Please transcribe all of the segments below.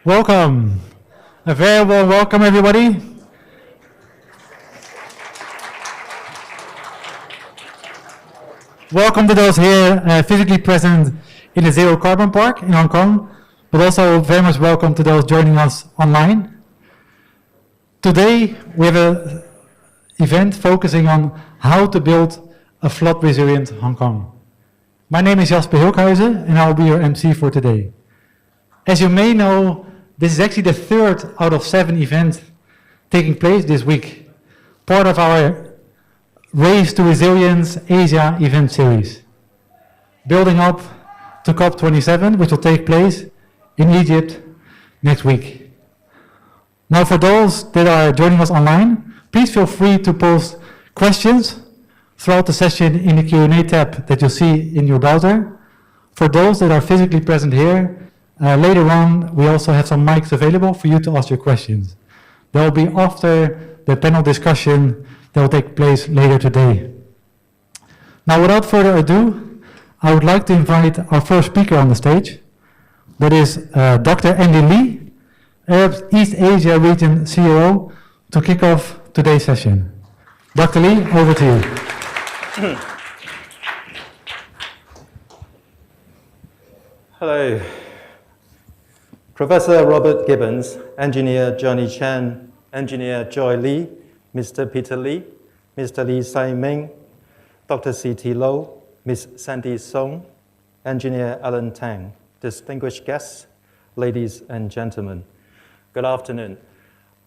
Welcome. A very warm welcome, everybody. Welcome to those here physically present in the Zero Carbon Park in Hong Kong, but also very much welcome to those joining us online. Today, we have an event focusing on how to build a flood-resilient Hong Kong. My name is Jasper Hilkhuizen, and I'll be your MC for today. As you may know, this is actually the third out of 7 events taking place this week, part of our Race to Resilience Asia event series, building up to COP27, which will take place in Egypt next week. Now, for those that are joining us online, please feel free to post questions throughout the session in the Q&A tab that you'll see in your browser. For those that are physically present here, later on, we also have some mics available for you to ask your questions. They will be after the panel discussion that will take place later today. Now, without further ado, I would like to invite our first speaker on the stage. That is Dr. Andy Lee, Arab's East Asia Region COO, to kick off today's session. Dr. Lee, over to you. Hello. Professor Robert Gibbons, Engineer Johnny Chen, Engineer Joy Lee, Mr. Peter Lee, Mr. Lee Sai-ming, Dr. C.T. Low, Ms. Sandy Song, Engineer Alan Tang, distinguished guests, ladies and gentlemen, good afternoon.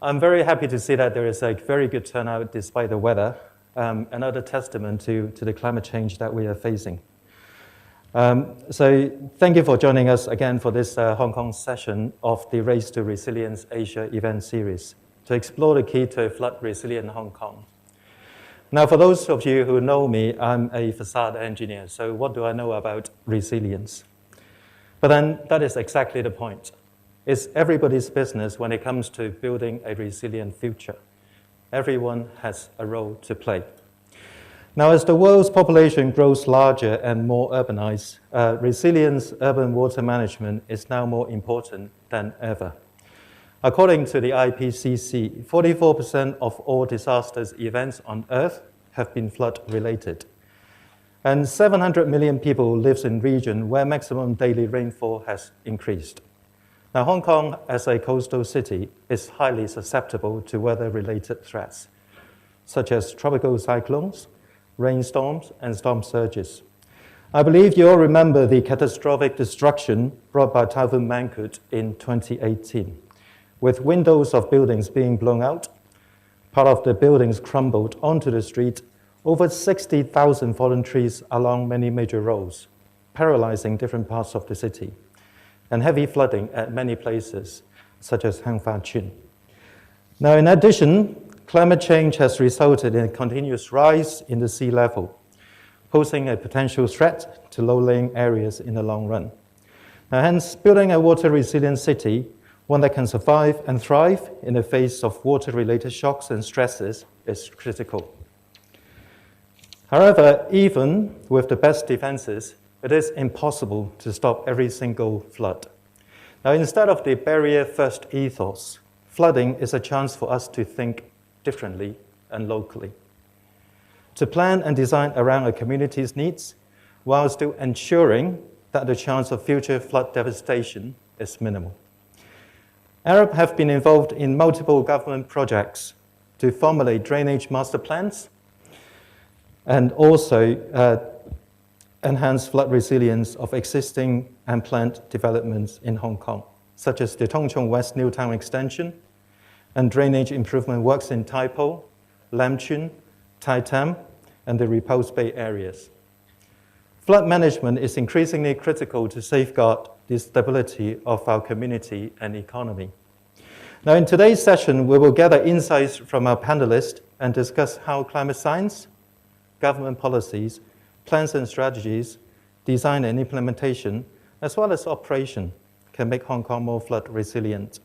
I'm very happy to see that there is a very good turnout despite the weather, another testament to the climate change that we are facing. So thank you for joining us again for this Hong Kong session of the Race to Resilience Asia event series to explore the key to a flood-resilient Hong Kong. Now, for those of you who know me, I'm a facade engineer, so what do I know about resilience? But then that is exactly the point. It's everybody's business when it comes to building a resilient future. Everyone has a role to play. Now, as the world's population grows larger and more urbanized, resilient urban water management is now more important than ever. According to the IPCC, 44% of all disasters events on Earth have been flood-related. And 700 million people live in regions where maximum daily rainfall has increased. Now, Hong Kong, as a coastal city, is highly susceptible to weather-related threats, such as tropical cyclones, rainstorms, and storm surges. I believe you all remember the catastrophic destruction brought by Typhoon Mangkhut in 2018, with windows of buildings being blown out, part of the buildings crumbled onto the street, over 60,000 fallen trees along many major roads, paralyzing different parts of the city, and heavy flooding at many places, such as Hang Fa Tsuen. Now, in addition, climate change has resulted in a continuous rise in the sea level, posing a potential threat to low-lying areas in the long run. Now, hence, building a water-resilient city, one that can survive and thrive in the face of water-related shocks and stresses, is critical. However, even with the best defenses, it is impossible to stop every single flood. Now, instead of the barrier-first ethos, flooding is a chance for us to think differently and locally, to plan and design around a community's needs while still ensuring that the chance of future flood devastation is minimal. Arab have been involved in multiple government projects to formulate drainage master plans and also enhance flood resilience of existing and planned developments in Hong Kong, such as the Tung Chung West New Town Extension, and drainage improvement works in Tai Po, Lam Tsuen, Tai Tam, and the Repulse Bay areas. Flood management is increasingly critical to safeguard the stability of our community and economy. Now, in today's session, we will gather insights from our panelists and discuss how climate science, government policies, plans and strategies, design and implementation, as well as operation, can make Hong Kong more flood resilient.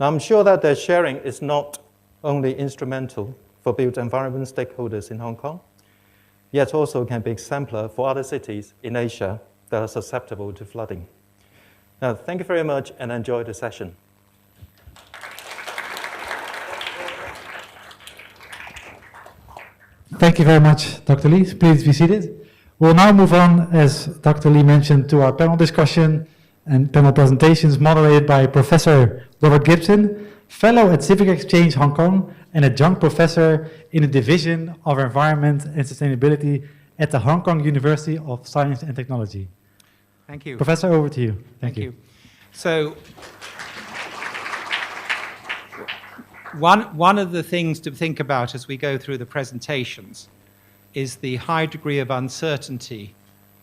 Now, I'm sure that their sharing is not only instrumental for built environment stakeholders in Hong Kong, yet also can be exemplar for other cities in Asia that are susceptible to flooding. Now, thank you very much and enjoy the session. Thank you very much, Dr. Lee. Please be seated. We'll now move on, as Dr. Lee mentioned, to our panel discussion and panel presentations moderated by Professor Robert Gibson, Fellow at Civic Exchange Hong Kong and Adjunct Professor in the Division of Environment and Sustainability at the Hong Kong University of Science and Technology. Thank you. Professor, over to you. Thank you. So, one of the things to think about as we go through the presentations is the high degree of uncertainty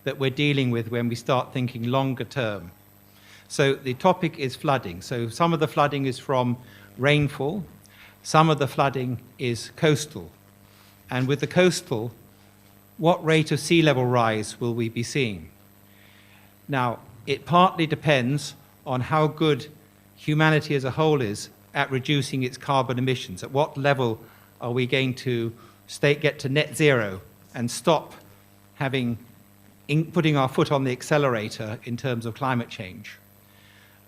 that we're dealing with when we start thinking longer term. So the topic is flooding. So some of the flooding is from rainfall, some of the flooding is coastal. And with the coastal, what rate of sea level rise will we be seeing? Now, it partly depends on how good humanity as a whole is at reducing its carbon emissions. At what level are we going to get to net zero and stop putting our foot on the accelerator in terms of climate change?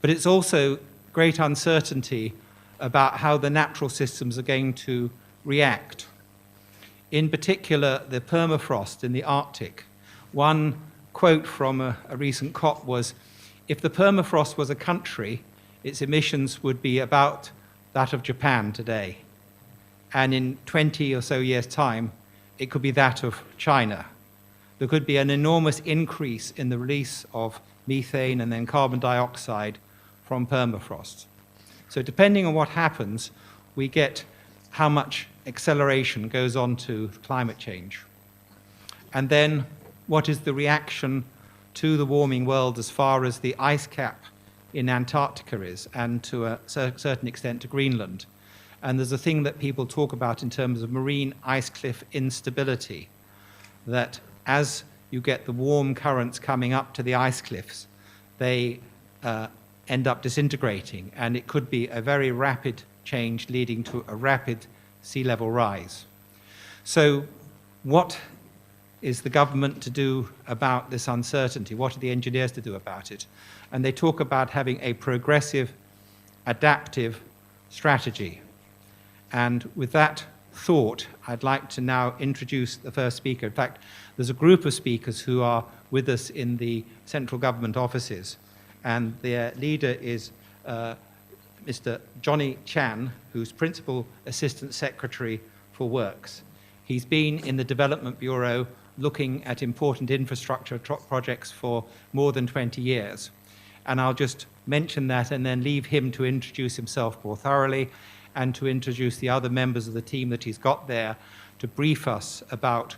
But it's also great uncertainty about how the natural systems are going to react. In particular, the permafrost in the Arctic. One quote from a recent COP was, if the permafrost was a country, its emissions would be about that of Japan today. And in 20 or so years' time, it could be that of China. There could be an enormous increase in the release of methane and then carbon dioxide from permafrost. So depending on what happens, we get how much acceleration goes on to climate change. And then what is the reaction to the warming world as far as the ice cap in Antarctica is, and to a certain extent to Greenland. And there's a thing that people talk about in terms of marine ice cliff instability, that as you get the warm currents coming up to the ice cliffs, they end up disintegrating, and it could be a very rapid change leading to a rapid sea level rise. So what is the government to do about this uncertainty? What are the engineers to do about it? And they talk about having a progressive, adaptive strategy. And with that thought, I'd like to now introduce the first speaker. In fact, there's a group of speakers who are with us in the central government offices, and their leader is Mr. Johnny Chan, who's Principal Assistant Secretary for Works. He's been in the Development Bureau looking at important infrastructure projects for more than 20 years. And I'll just mention that and then leave him to introduce himself more thoroughly and to introduce the other members of the team that he's got there to brief us about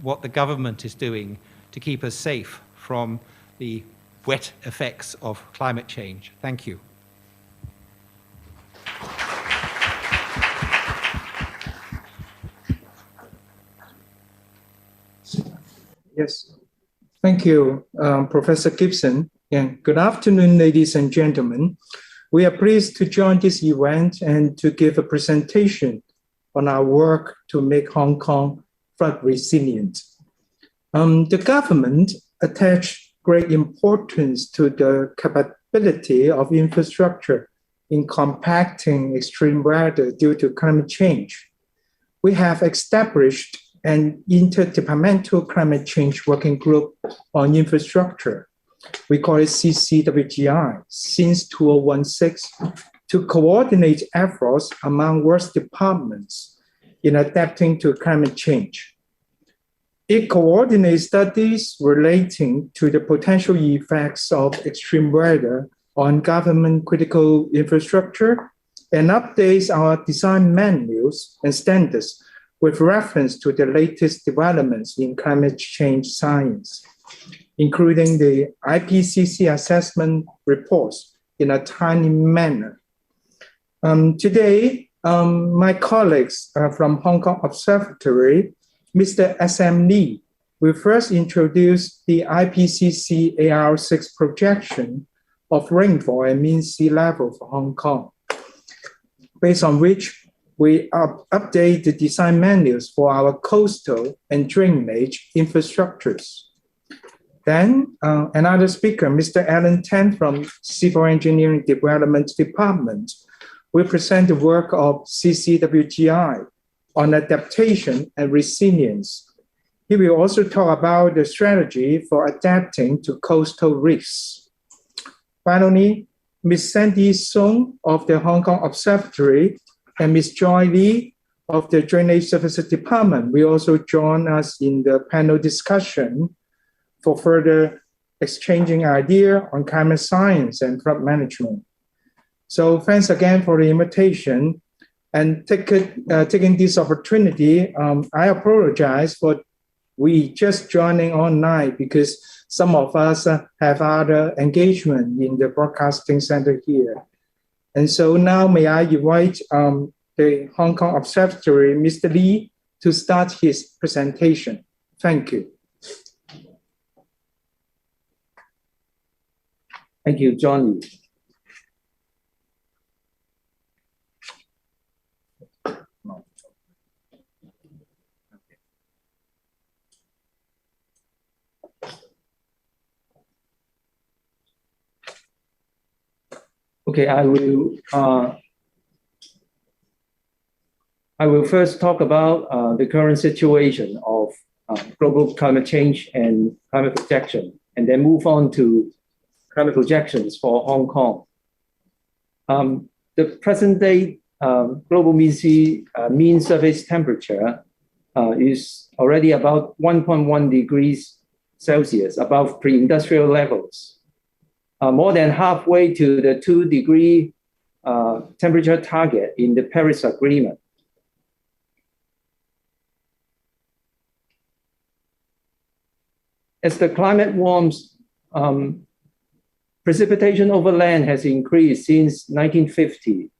what the government is doing to keep us safe from the wet effects of climate change. Thank you. Yes, thank you, Professor Gibson. And good afternoon, ladies and gentlemen. We are pleased to join this event and to give a presentation on our work to make Hong Kong flood resilient. The government attached great importance to the capability of infrastructure in compacting extreme weather due to climate change. We have established an interdepartmental climate change working group on infrastructure. We call it WGII since 2016 to coordinate efforts among works departments in adapting to climate change. It coordinates studies relating to the potential effects of extreme weather on government critical infrastructure and updates our design manuals and standards with reference to the latest developments in climate change science, including the IPCC assessment reports in a timely manner. Today, my colleagues from Hong Kong Observatory, Mr. S.M. Lee, will first introduce the IPCC AR6 projection of rainfall and mean sea level for Hong Kong, based on which we update the design manuals for our coastal and drainage infrastructures. Then another speaker, Mr. Alan Tan from Civil Engineering Development Department, will present the work of CCWGI on adaptation and resilience. He will also talk about the strategy for adapting to coastal risks. Finally, Ms. Sandy Song of the Hong Kong Observatory and Ms. Joy Lee of the Drainage Services Department will also join us in the panel discussion for further exchanging ideas on climate science and flood management. So thanks again for the invitation. And taking this opportunity, I apologize for we just joining online because some of us have other engagement in the broadcasting center here. And so now may I invite the Hong Kong Observatory, Mr. Lee, to start his presentation. Thank you. Thank you, Johnny. Okay, I will first talk about the current situation of global climate change and climate projection, and then move on to climate projections for Hong Kong. The present day global mean surface temperature is already about 1.1 degrees Celsius above pre-industrial levels. More than halfway to the 2-degree temperature target in the Paris Agreement. As the climate warms, precipitation over land has increased since 1950,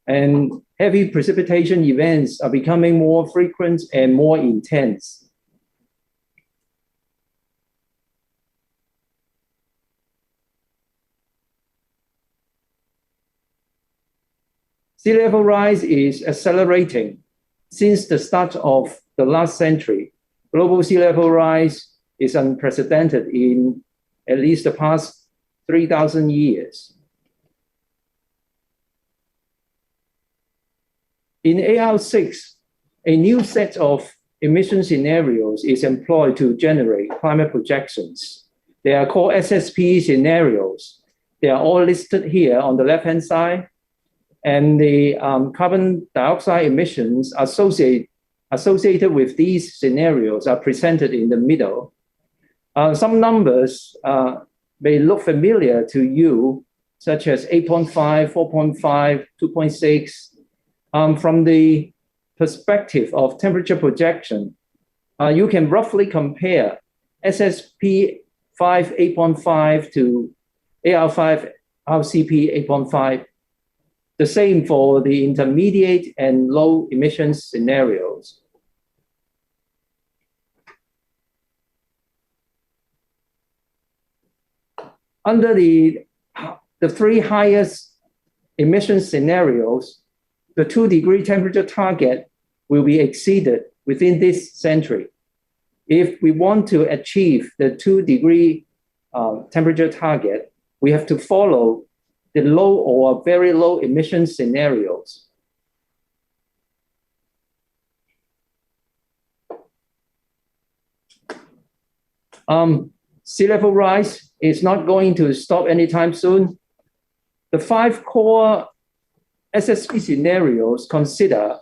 and heavy precipitation events are becoming more frequent and more intense. Sea level rise is accelerating. Since the start of the last century, global sea level rise is unprecedented in at least the past 3,000 years. In AR6, a new set of emission scenarios is employed to generate climate projections. They are called SSP scenarios. They are all listed here on the left-hand side. And the carbon dioxide emissions associated with these scenarios are presented in the middle. Some numbers may look familiar to you, such as 8.5, 4.5, 2.6. From the perspective of temperature projection, you can roughly compare SSP 5 8.5 to AR5 RCP 8.5. The same for the intermediate and low emissions scenarios. Under the three highest emission scenarios, the 2-degree temperature target will be exceeded within this century. If we want to achieve the 2-degree temperature target, we have to follow the low or very low emission scenarios. Sea level rise is not going to stop anytime soon. The 5 core SSP scenarios consider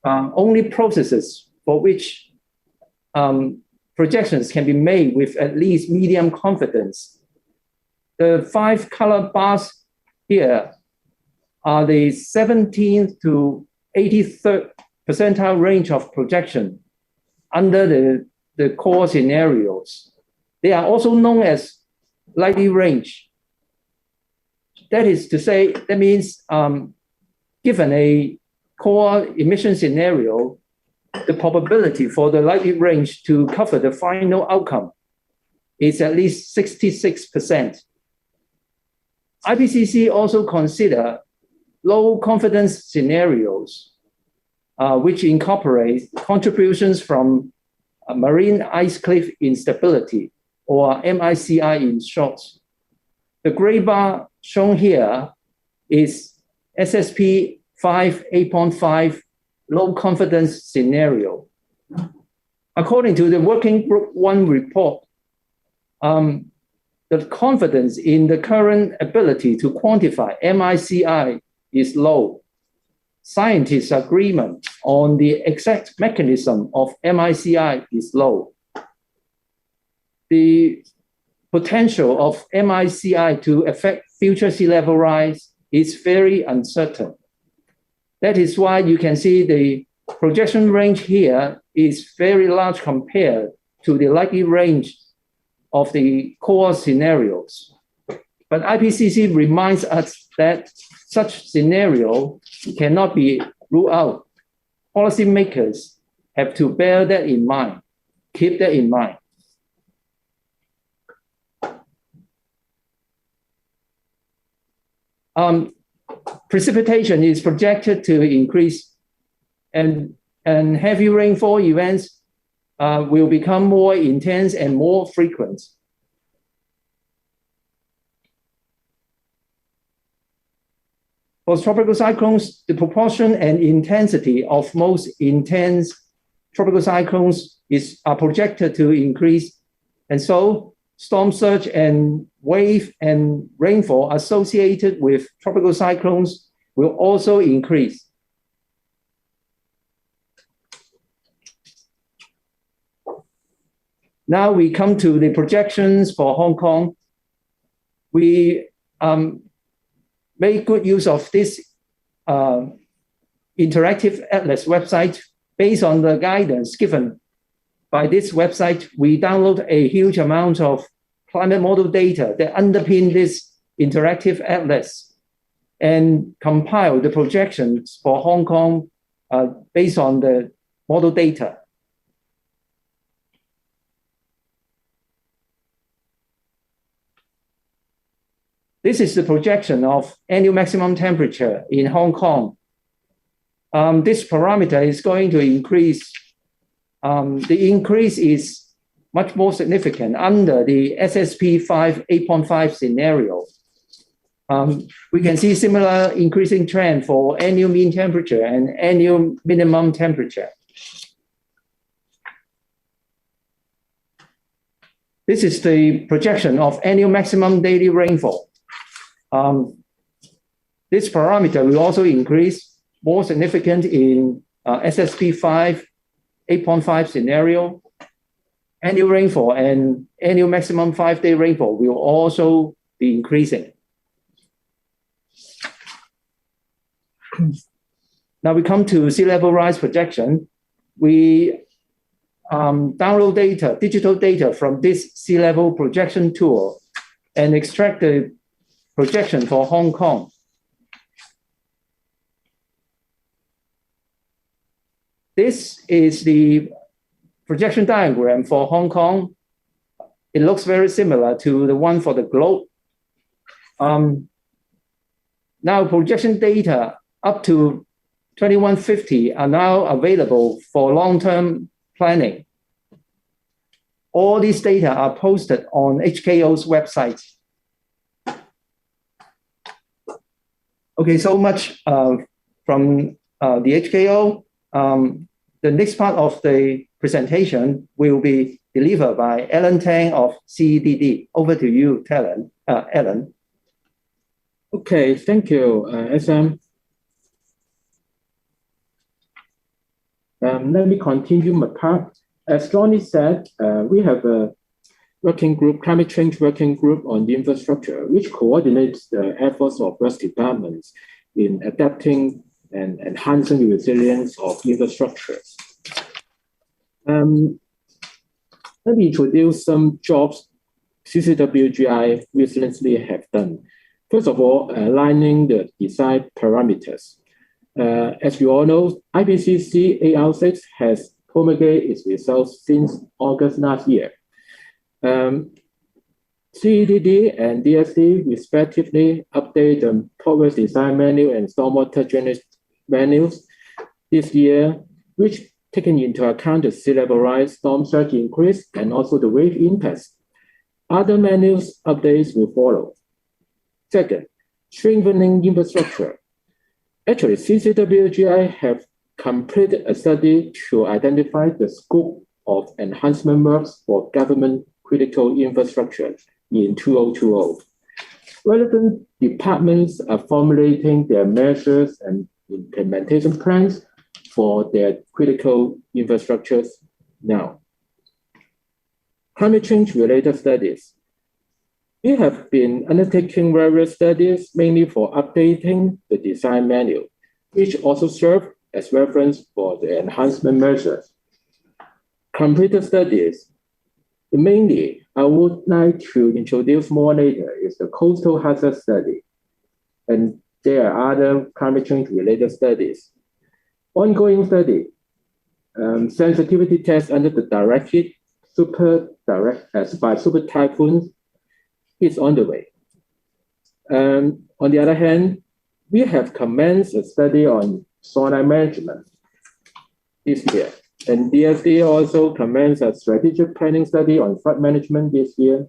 only processes for which projections can be made with at least medium confidence. The 5 colored bars here are the 17th to 83rd percentile range of projection under the core scenarios. They are also known as likely range. That is to say, that means given a core emission scenario, the probability for the likely range to cover the final outcome is at least 66%. IPCC also consider low confidence scenarios, which incorporate contributions from marine ice cliff instability, or MICI in short. The gray bar shown here is SSP 5 8.5 low confidence scenario. According to the Working Group 1 report, the confidence in the current ability to quantify MICI is low. Scientists' agreement on the exact mechanism of MICI is low. The potential of MICI to affect future sea level rise is very uncertain. That is why you can see the projection range here is very large compared to the likely range of the core scenarios. But IPCC reminds us that such scenario cannot be ruled out. Policymakers have to bear that in mind, keep that in mind. Precipitation is projected to increase, and heavy rainfall events will become more intense and more frequent. For tropical cyclones, the proportion and intensity of most intense tropical cyclones are projected to increase, and so storm surge and wave and rainfall associated with tropical cyclones will also increase. Now we come to the projections for Hong Kong. We made good use of this interactive atlas website. Based on the guidance given by this website, we download a huge amount of climate model data that underpin this interactive atlas and compile the projections for Hong Kong based on the model data. This is the projection of annual maximum temperature in Hong Kong. This parameter is going to increase. The increase is much more significant under the SSP 5 8.5 scenario. We can see similar increasing trend for annual mean temperature and annual minimum temperature. This is the projection of annual maximum daily rainfall. This parameter will also increase, more significant in SSP 5 8.5 scenario. Annual rainfall and annual maximum 5-day rainfall will also be increasing. Now we come to sea level rise projection. We download data, digital data from this sea level projection tool and extract the projection for Hong Kong. This is the projection diagram for Hong Kong. It looks very similar to the one for the globe. Now projection data up to 2150 are now available for long-term planning. All these data are posted on HKO's website. Okay, so much from the HKO. The next part of the presentation will be delivered by Ellen Tang of CEDD. Over to you, Ellen. Okay, thank you, SM. Let me continue my part. As Johnny said, we have a working group, climate change working group on the infrastructure, which coordinates the efforts of various departments in adapting and enhancing the resilience of infrastructures. Let me introduce some jobs WGII recently have done. First of all, aligning the design parameters. As you all know, IPCC AR6 has promulgated its results since August last year. CEDD and DSD respectively update the progress design manual and stormwater drainage manuals this year, which taking into account the sea level rise, storm surge increase, and also the wave impacts. Other manuals updates will follow. Second, strengthening infrastructure. Actually, WGII have completed a study to identify the scope of enhancement works for government critical infrastructure in 2020. Relevant departments are formulating their measures and implementation plans for their critical infrastructures now. Climate change related studies. We have been undertaking various studies mainly for updating the design manual, which also serve as reference for the enhancement measures. Completed studies. Mainly, I would like to introduce more later is the coastal hazard study. And there are other climate change related studies. Ongoing study, sensitivity tests under the direct heat, by super typhoons is on the way. On the other hand, we have commenced a study on soil management this year. And DSD also commenced a strategic planning study on flood management this year.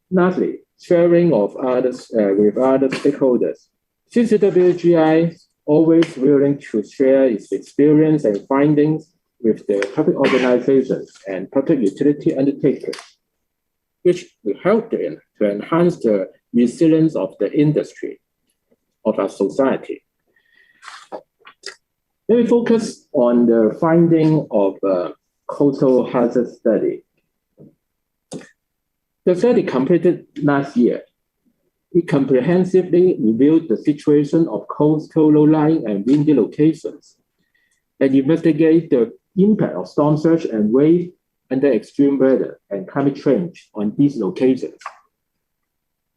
Lastly, sharing of others with other stakeholders. Since the WGII always willing to share its experience and findings with the public organizations and public utility undertakers, which will help them to enhance the resilience of the industry, of our society. Let me focus on the finding of a coastal hazard study. The study completed last year. It comprehensively reviewed the situation of coastal low-lying and windy locations and investigate the impact of storm surge and wave under extreme weather and climate change on these locations.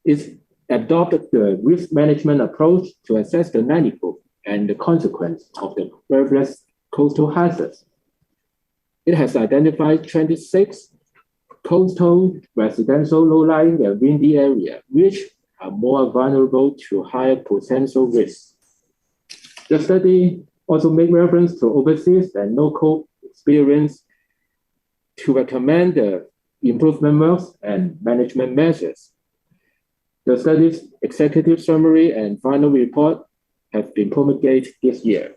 It adopted the risk management approach to assess the magnitude and the consequence of the various coastal hazards. It has identified 26 coastal, residential, low-lying, and windy areas, which are more vulnerable to higher potential risks. The study also made reference to overseas and local experience to recommend the improvement works and management measures. The study's executive summary and final report have been promulgated this year.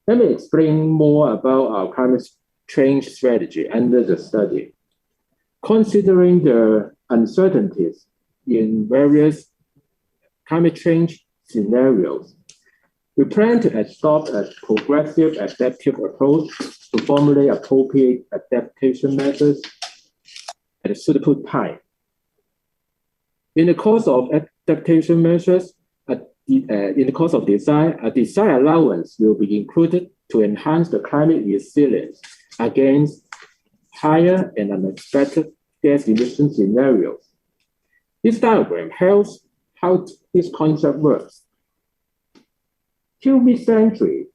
Let me explain more about our climate change strategy under the study. Considering the uncertainties in various climate change scenarios, we plan to adopt a progressive adaptive approach to formulate appropriate adaptation measures at a suitable time. In the course of adaptation measures, in the course of design, a design allowance will be included to enhance the climate resilience against higher and unexpected gas emission scenarios. This diagram shows how this concept works. Till mid-century,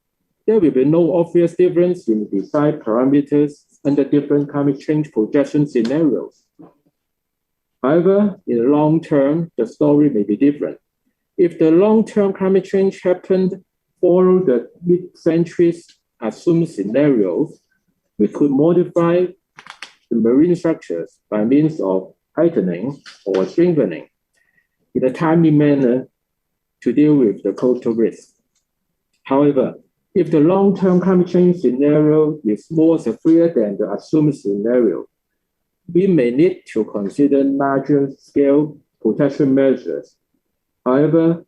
there will be no obvious difference in design parameters under different climate change projection scenarios. However, in the long term, the story may be different. If the long-term climate change happened follow the mid-century's assumed scenarios, we could modify the marine structures by means of tightening or strengthening in a timely manner to deal with the coastal risk. However, if the long-term climate change scenario is more severe than the assumed scenario, we may need to consider larger scale protection measures. However,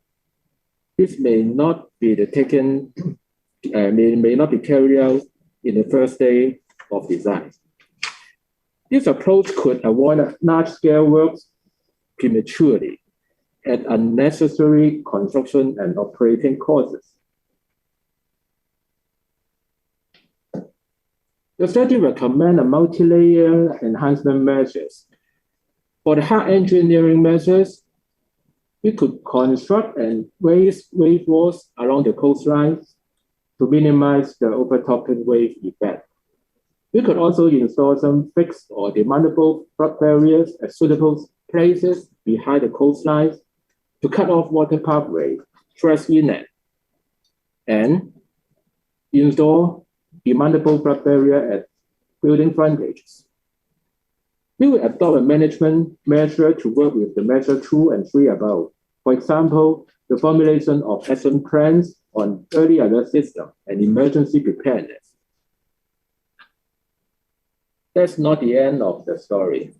this may not be may not be carried out in the first day of design. This approach could avoid large-scale works prematurely at unnecessary construction and operating costs. The study recommends a multi-layer enhancement measures. For the hard engineering measures, we could construct and raise wave walls along the coastline to minimize the overtopping wave effect. We could also install some fixed or demandable flood barriers at suitable places behind the coastlines to cut off water pathway, stress inlet, and install demandable flood barrier at building frontages. We will adopt a management measure to work with the measure 2 and 3 above For example, the formulation of action plans on early alert system and emergency preparedness. That's not the end of the story.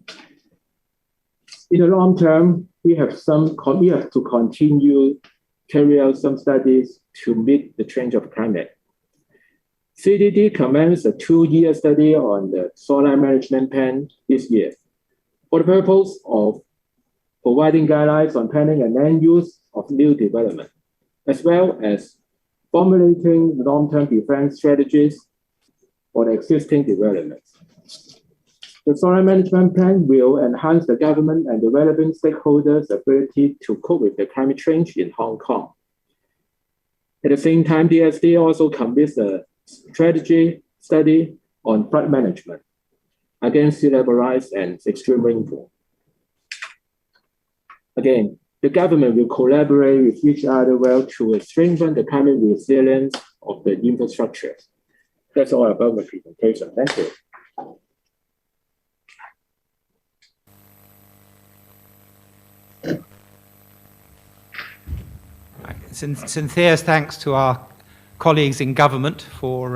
In the long term, we have to continue carry out some studies to meet the change of climate. CDD commenced a 2-year study on the solar management plan this year for the purpose of providing guidelines on planning and land use of new development, as well as formulating long-term defense strategies for the existing developments. The solar management plan will enhance the government and the relevant stakeholders' ability to cope with the climate change in Hong Kong. At the same time, DSD also commits a strategy study on flood management against sea level rise and extreme rainfall. Again, the government will collaborate with each other well to strengthen the climate resilience of the infrastructure. That's all about my presentation. Thank you. Sincere thanks to our colleagues in government for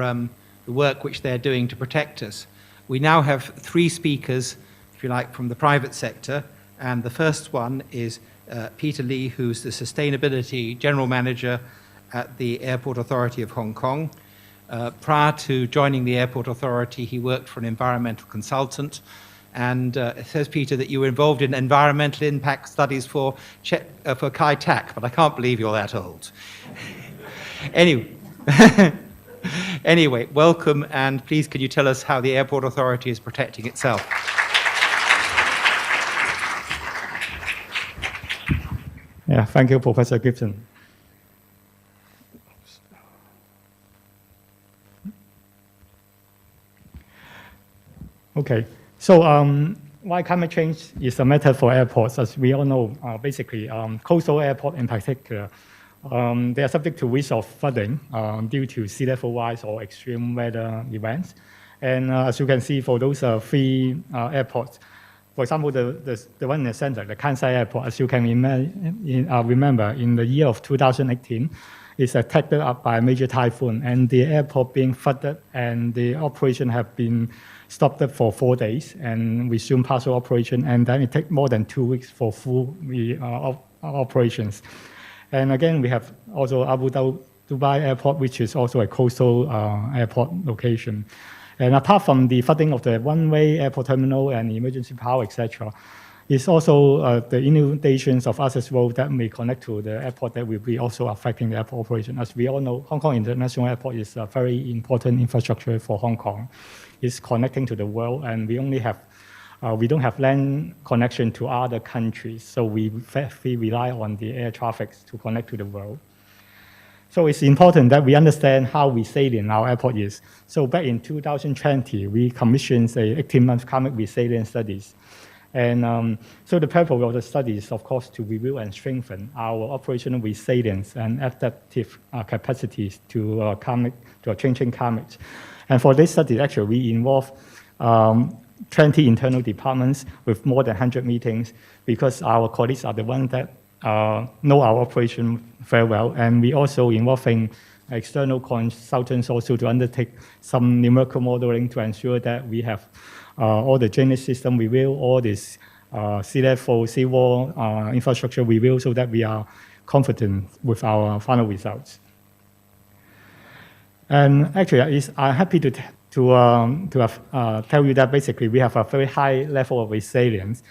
the work which they're doing to protect us. We now have 3 speakers, if you like, from the private sector, and the first one is Peter Lee, who's the Sustainability General Manager at the Airport Authority of Hong Kong. Prior to joining the Airport Authority, he worked for an environmental consultant, and it says, Peter, that you were involved in environmental impact studies for Kai Tak, but I can't believe you're that old. Anyway, welcome, and please can you tell us how the Airport Authority is protecting itself? Yeah, thank you, Professor Gibson. Okay, so why climate change is a matter for airports? As we all know, basically, coastal airport in particular, they are subject to risk of flooding due to sea level rise or extreme weather events. And as you can see, for those 3 airports, for example, the one in the center, the Kansai Airport, as you can remember, in the year of 2018, is attacked up by a major typhoon, and the airport being flooded, and the operation have been stopped for 4 days and resumed partial operation, and then it takes more than 2 weeks for full operations. And again, we have also Abu Dhabi Airport, which is also a coastal airport location. And apart from the flooding of the one-way airport terminal and emergency power, etc., it's also the inundations of access road that may connect to the airport that will be also affecting the airport operation. As we all know, Hong Kong International Airport is a very important infrastructure for Hong Kong. It's connecting to the world, and we don't have land connection to other countries, so we rely on the air traffic to connect to the world. So it's important that we understand how resilient our airport is. So back in 2020, we commissioned a 18-month climate resilience studies. And so the purpose of the study is, of course, to review and strengthen our operational resilience and adaptive capacities to a changing climate. And for this study, actually, we involved 20 internal departments with more than 100 meetings, because our colleagues are the ones that know our operation very well. And we also involving external consultants also to undertake some numerical modeling to ensure that we have all the drainage system review, all this sea level, seawall infrastructure review, so that we are confident with our final results. And actually, I'm happy to tell you that basically we have a very high level of resilience.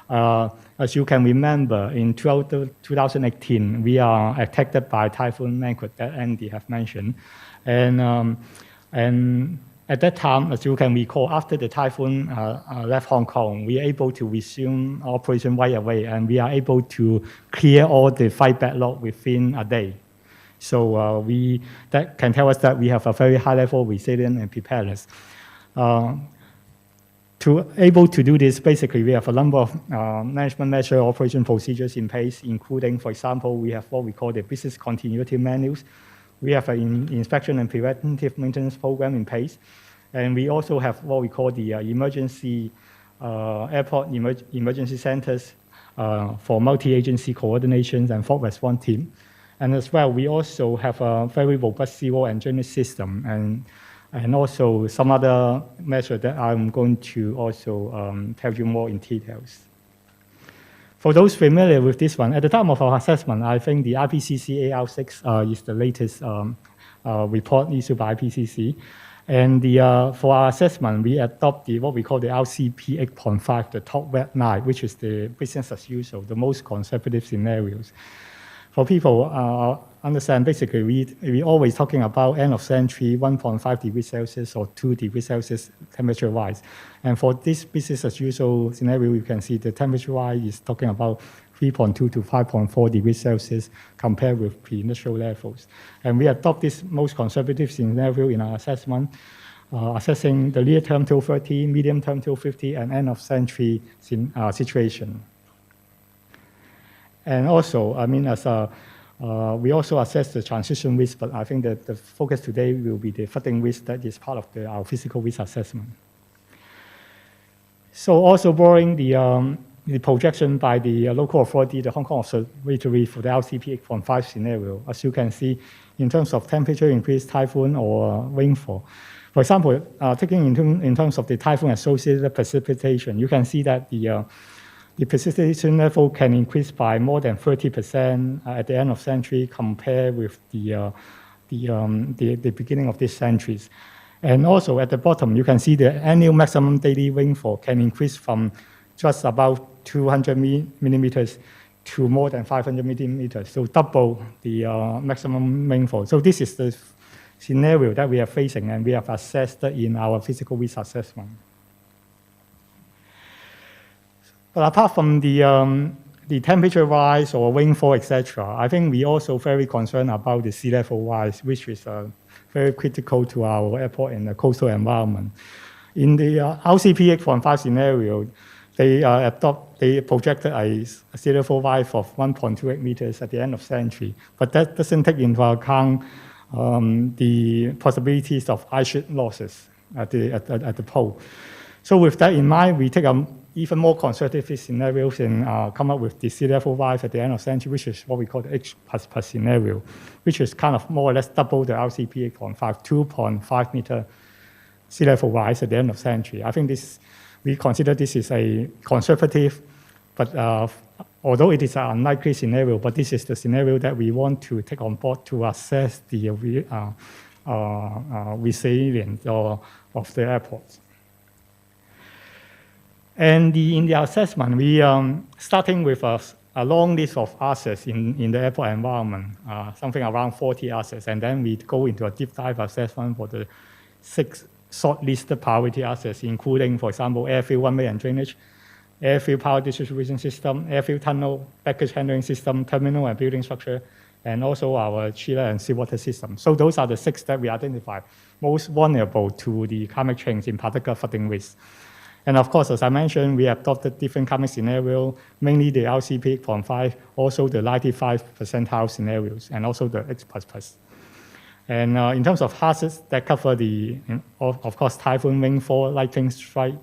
As you can remember, in 2018, we are attacked by Typhoon Mangkhut that Andy have mentioned. And at that time, as you can recall, after the typhoon left Hong Kong, we are able to resume operation right away, and we are able to clear all the flight backlog within a day. So that can tell us that we have a very high level of resilience and preparedness. To able to do this, basically, we have a number of management measure operation procedures in place, including, for example, we have what we call the business continuity manuals. We have an inspection and preventive maintenance program in place. And we also have what we call the emergency airport emergency centers for multi-agency coordinations and fault response team. And as well, we also have a very robust seawall and drainage system, and also some other measures that I'm going to also tell you more in details. For those familiar with this one, at the time of our assessment, I think the IPCC AR6 is the latest report issued by IPCC. And for our assessment, we adopt what we call the LCP 8.5, the top red line, which is the business as usual, the most conservative scenarios. For people understand, basically, we always talking about end of century 1.5 degrees Celsius or 2 degrees Celsius temperature-wise. And for this business as usual scenario, you can see the temperature-wise is talking about 3.2 to 5.4 degrees Celsius compared with pre-industrial levels. And we adopt this most conservative scenario in our assessment, assessing the near term till 30, medium term till 50, and end of century situation. And also, I mean, we also assess the transition risk, but I think that the focus today will be the flooding risk that is part of our physical risk assessment. So also borrowing the projection by the local authority, the Hong Kong Observatory for the LCP 8.5 scenario, as you can see, in terms of temperature increase, typhoon, or rainfall. For example, taking in terms of the typhoon-associated precipitation, you can see that the precipitation level can increase by more than 30% at the end of century compared with the beginning of this century. And also at the bottom, you can see the annual maximum daily rainfall can increase from just about 200 millimeters to more than 500 millimeters, so double the maximum rainfall. So this is the scenario that we are facing, and we have assessed in our physical risk assessment. But apart from the temperature rise or rainfall, etc., I think we also very concerned about the sea level rise, which is very critical to our airport and the coastal environment. In the LCP 8.5 scenario, they projected a sea level rise of 1.28 meters at the end of century, but that doesn't take into account the possibilities of ice sheet losses at the pole. So with that in mind, we take even more conservative scenarios and come up with the sea level rise at the end of century, which is what we call the H++ scenario, which is kind of more or less double the LCP 8.5, 2.5 meter sea level rise at the end of century. I think we consider this is a conservative, but although it is an unlikely scenario, but this is the scenario that we want to take on board to assess the resilience of the airports. And in the assessment, we starting with a long list of assets in the airport environment, something around 40 assets, and then we go into a deep dive assessment for the 6 short-listed priority assets, including, for example, airfield runway and drainage, airfield power distribution system, airfield tunnel, baggage handling system, terminal and building structure, and also our chiller and seawater system. So those are the 6 that we identify most vulnerable to the climate change, in particular flooding risk. And of course, as I mentioned, we adopted different climate scenarios, mainly the LCP 8.5, also the 95 percentile scenarios, and also the H++. And in terms of hazards, that cover of course, typhoon, rainfall, lightning strike,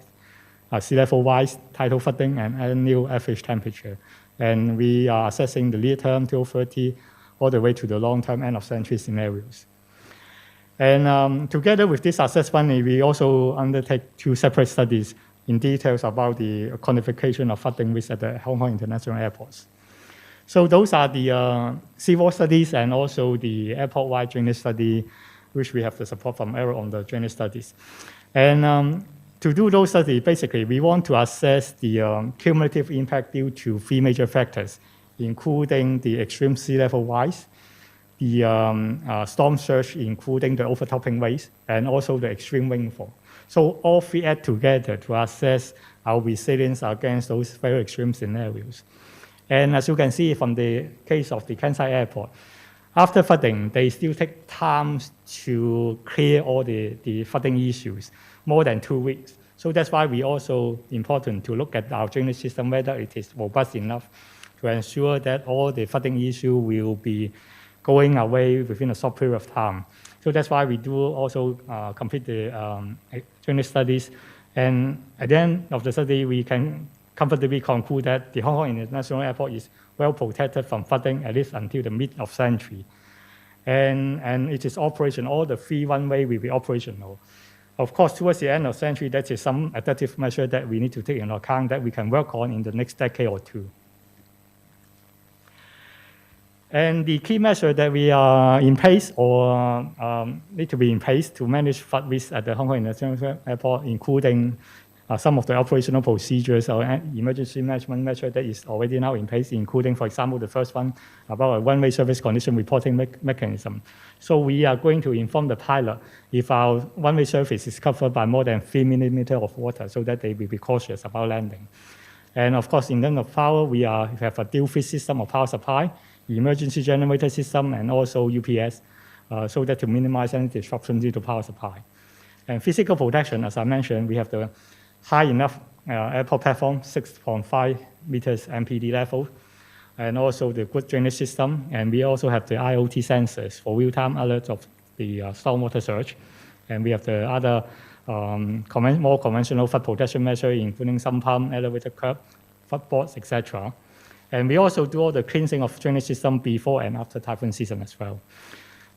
sea level rise, tidal flooding, and annual average temperature. And we are assessing the near term till 30, all the way to the long-term end of century scenarios. And together with this assessment, we also undertake 2 separate studies in details about the quantification of flooding risk at the Hong Kong International Airports. So those are the seawall studies and also the airport-wide drainage study, which we have the support from Eric on the drainage studies. And to do those studies, basically, we want to assess the cumulative impact due to 3 major factors, including the extreme sea level rise, the storm surge, including the overtopping waves, and also the extreme rainfall. So all 3 add together to assess our resilience against those very extreme scenarios. And as you can see from the case of the Kansai Airport, after flooding, they still take time to clear all the flooding issues, more than 2 weeks. So that's why we also important to look at our drainage system, whether it is robust enough to ensure that all the flooding issue will be going away within a short period of time. So that's why we do also complete the drainage studies. And at the end of the study, we can comfortably conclude that the Hong Kong International Airport is well protected from flooding at least until the mid of century. And it is operational. All the 3 runway will be operational. Of course, towards the end of the century, that is some adaptive measure that we need to take into account that we can work on in the next decade or 2. And the key measure that we are in place or need to be in place to manage flood risk at the Hong Kong International Airport, including some of the operational procedures or emergency management measure that is already now in place, including, for example, the first one about a one-way service condition reporting mechanism. So we are going to inform the pilot if our one-way service is covered by more than 3 millimeters of water so that they will be cautious about landing. And of course, in terms of power, we have a dual-feed system of power supply, emergency generator system, and also UPS, so that to minimize any disruption due to power supply. And physical protection, as I mentioned, we have the high enough airport platform, 6.5 meters MPD level, and also the good drainage system. And we also have the IoT sensors for real-time alerts of the stormwater surge. And we have the other more conventional flood protection measure, including sump pump, elevator curb, floodboards, etc. And we also do all the cleansing of drainage system before and after typhoon season as well.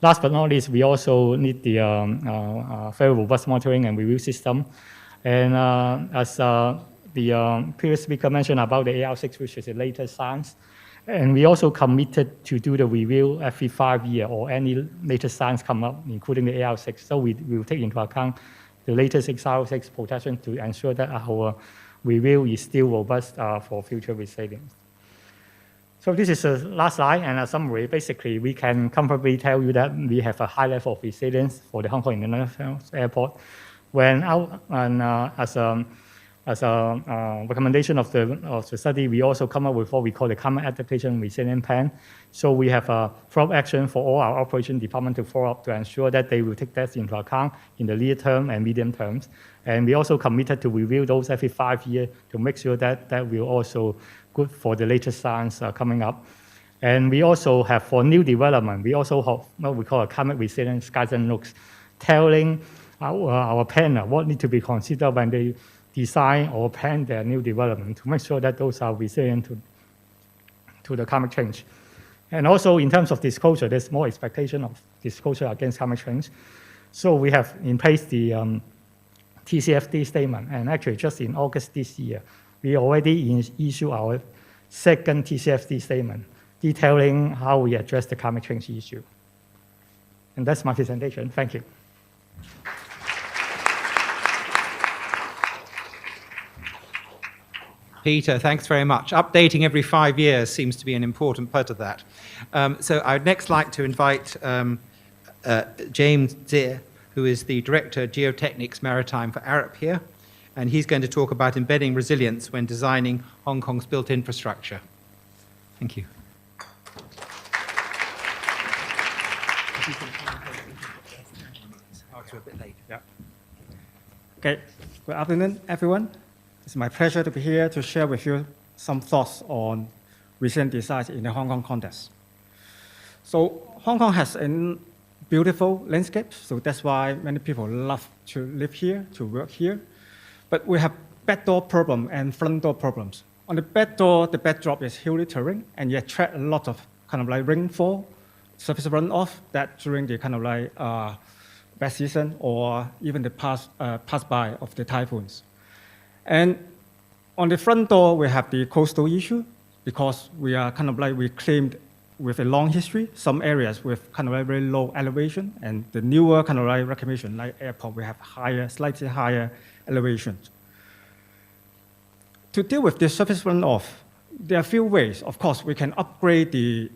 Last but not least, we also need the very robust monitoring and review system. And as the previous speaker mentioned about the AR6, which is the latest science, and we also committed to do the review every 5 years or any latest science come up, including the AR6. So we will take into account the latest AR6 protection to ensure that our review is still robust for future resilience. So this is the last slide and a summary. Basically, we can comfortably tell you that we have a high level of resilience for the Hong Kong International Airport. When as a recommendation of the study, we also come up with what we call the Climate Adaptation Resilient Plan. So we have a follow-up action for all our operation department to follow up to ensure that they will take that into account in the near term and medium terms. And we also committed to review those every 5 years to make sure that that will also good for the latest science coming up. And we also have for new development, we also have what we call a climate resilient skies and looks, telling our planner what needs to be considered when they design or plan their new development to make sure that those are resilient to the climate change. And also in terms of disclosure, there's more expectation of disclosure against climate change. So we have in place the TCFD statement, and actually just in August this year, we already issue our second TCFD statement detailing how we address the climate change issue. And that's my presentation. Thank you. Peter, thanks very much. Updating every 5 years seems to be an important part of that. So I'd next like to invite James Zier, who is the Director of Geotechnics Maritime for ARUP here, and he's going to talk about embedding resilience when designing Hong Kong's built infrastructure. Thank you. Oh, it's a bit late. Yeah. Okay. Good afternoon, everyone. It's my pleasure to be here to share with you some thoughts on resilient design in the Hong Kong context. So Hong Kong has a beautiful landscape, so that's why many people love to live here, to work here. But we have back door problem and front door problems. On the back door, the backdrop is hilly terrain, and you attract a lot of kind of like rainfall, surface runoff that during the kind of like bad season or even the pass by of the typhoons. And on the front door, we have the coastal issue because we are kind of like reclaimed with a long history, some areas with kind of like very low elevation, and the newer kind of like reclamation, like airport, we have higher, slightly higher elevations. To deal with the surface runoff, there are a few ways. Of course, we can upgrade the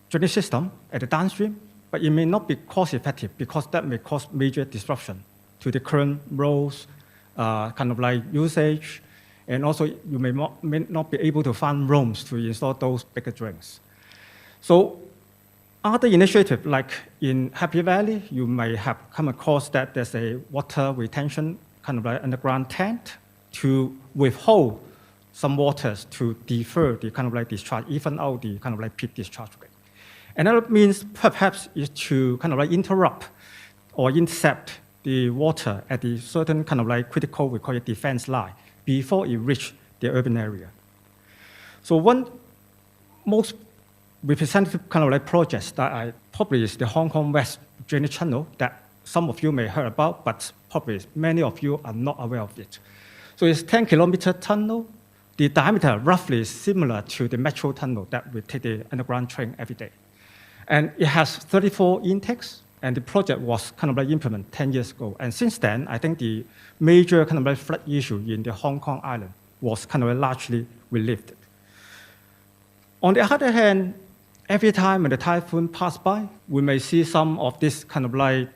drainage system at the downstream, but it may not be cost effective because that may cause major disruption to the current roads, kind of like usage, and also you may not be able to find rooms to install those bigger drains. So other initiatives, like in Happy Valley, you may have come across that there's a water retention kind of like underground tank to withhold some waters to defer the kind of like discharge, even out the kind of like peak discharge rate. Another means perhaps is to kind of like interrupt or intercept the water at the certain kind of like critical, we call it defense line, before it reaches the urban area. So one most representative kind of like projects that I probably is the Hong Kong West Drainage Channel that some of you may heard about, but probably many of you are not aware of it. So it's 10-kilometer tunnel. The diameter roughly is similar to the metro tunnel that we take the underground train every day. And it has 34 intakes, and the project was kind of like implemented 10 years ago. And since then, I think the major kind of like flood issue in the Hong Kong island was kind of like largely relieved. On the other hand, every time when the typhoon passes by, we may see some of this kind of like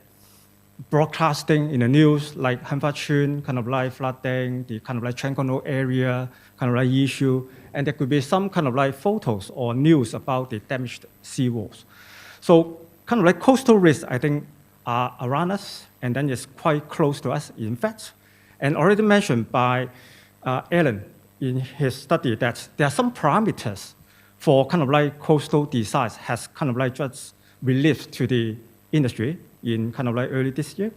broadcasting in the news, like Han Fa Chun, kind of like flooding, the kind of like Trengganu area, kind of like issue, and there could be some kind of like photos or news about the damaged seawalls. So kind of like coastal risks, I think, are around us, and then it's quite close to us, in fact. And already mentioned by Alan in his study that there are some parameters for kind of like coastal designs has kind of like just released to the industry in kind of like early this year.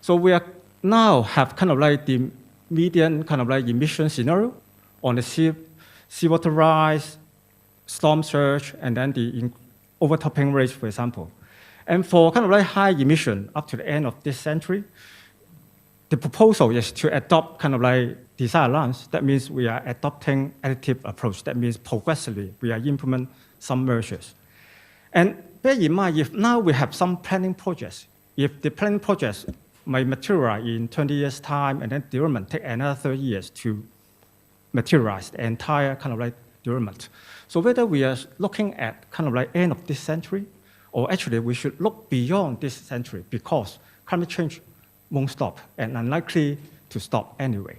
So we are now have kind of like the median kind of like emission scenario on the seawater rise, storm surge, and then the overtopping rates, for example. And for kind of like high emission up to the end of this century, the proposal is to adopt kind of like design allowance. That means we are adopting additive approach. That means progressively we are implement some measures. And bear in mind, if now we have some planning projects, if the planning projects may materialize in 20 years' time, and then development take another 30 years to materialize the entire kind of like development. So whether we are looking at kind of like end of this century, or actually we should look beyond this century, because climate change won't stop and unlikely to stop anyway.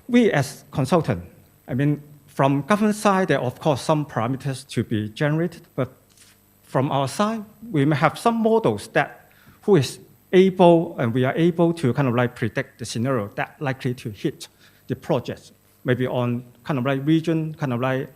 We as consultants, I mean, from government side, there are of course some parameters to be generated, but from our side, we may have some models that who is able, and we are able to kind of like predict the scenario that likely to hit the projects, maybe on kind of like region, kind of like